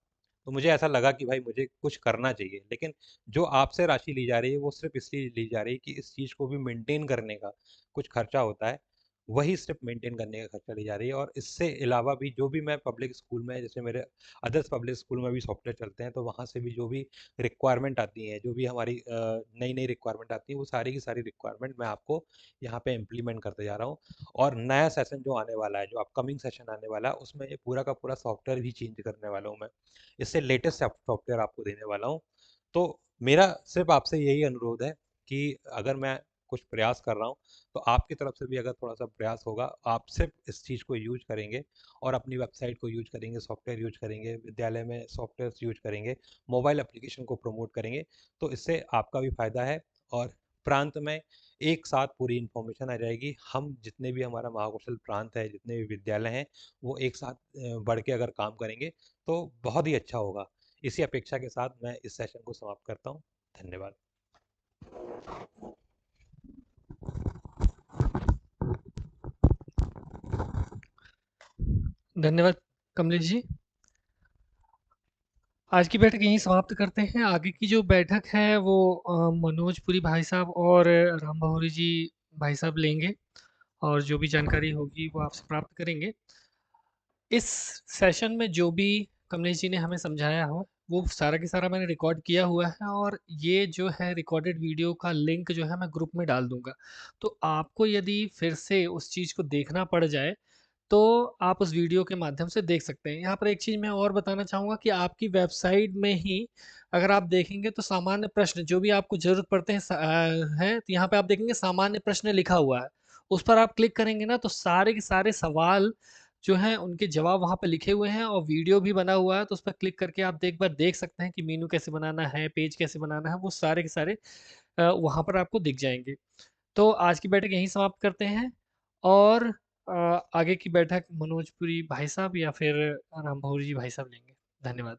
तो मुझे ऐसा लगा कि भाई मुझे कुछ करना चाहिए। लेकिन जो आपसे राशि ली जा रही है वो सिर्फ इसलिए ली जा रही है कि इस चीज़ को भी मेंटेन करने का कुछ खर्चा होता है, वही सिर्फ मेंटेन करने का खर्चा ली जा रही है। और इससे अलावा भी जो भी मैं पब्लिक स्कूल में, जैसे मेरे अदर्स पब्लिक स्कूल में भी सॉफ्टवेयर चलते हैं, तो वहाँ से भी जो भी रिक्वायरमेंट आती है, जो भी हमारी नई नई रिक्वायरमेंट आती है, वो सारी की सारी रिक्वायरमेंट मैं आपको यहाँ पे इम्प्लीमेंट करते जा रहा हूँ। और नया सेशन जो आने वाला है, जो अपकमिंग सेशन आने वाला है, उसमें ये पूरा का पूरा सॉफ्टवेयर भी चेंज करने वाला हूँ मैं। इससे लेटेस्ट सॉफ्टवेयर आपको देने वाला हूँ। तो मेरा सिर्फ आपसे यही अनुरोध है कि अगर मैं कुछ प्रयास कर रहा हूँ तो आपकी तरफ से भी अगर थोड़ा सा प्रयास होगा, आप सिर्फ इस चीज़ को यूज करेंगे और अपनी वेबसाइट को यूज करेंगे, सॉफ्टवेयर यूज करेंगे, विद्यालय में सॉफ्टवेयर यूज करेंगे, मोबाइल एप्लीकेशन को प्रमोट करेंगे, तो इससे आपका भी फायदा है। और प्रांत में एक साथ पूरी इन्फॉर्मेशन आ जाएगी। हम जितने भी हमारा महाकौशल प्रांत है, जितने भी विद्यालय हैं, वो एक साथ बढ़ के अगर काम करेंगे तो बहुत ही अच्छा होगा। इसी अपेक्षा के साथ मैं इस सेशन को समाप्त करता हूँ। धन्यवाद। धन्यवाद कमलेश जी। आज की बैठक यहीं समाप्त करते हैं। आगे की जो बैठक है वो मनोज पुरी भाई साहब और राम भौरी जी भाई साहब लेंगे और जो भी जानकारी होगी वो आपसे प्राप्त करेंगे। इस सेशन में जो भी कमलेश जी ने हमें समझाया हो वो सारा की सारा मैंने रिकॉर्ड किया हुआ है और ये जो है रिकॉर्डेड वीडियो का लिंक जो है मैं ग्रुप में डाल दूंगा। तो आपको यदि फिर से उस चीज़ को देखना पड़ जाए तो आप उस वीडियो के माध्यम से देख सकते हैं। यहाँ पर एक चीज़ मैं और बताना चाहूँगा कि आपकी वेबसाइट में ही अगर आप देखेंगे तो सामान्य प्रश्न जो भी आपको ज़रूरत पड़ते हैं हैं तो यहाँ पे आप देखेंगे सामान्य प्रश्न लिखा हुआ है। उस पर आप क्लिक करेंगे ना तो सारे के सारे सवाल जो हैं उनके जवाब वहाँ पे लिखे हुए हैं और वीडियो भी बना हुआ है। तो उस पर क्लिक करके आप एक बार देख सकते हैं कि मेनू कैसे बनाना है, पेज कैसे बनाना है, वो सारे के सारे वहाँ पर आपको दिख जाएँगे। तो आज की बैठक यहीं समाप्त करते हैं और आगे की बैठक मनोज पुरी भाई साहब या फिर राम भौरी जी भाई साहब लेंगे। धन्यवाद।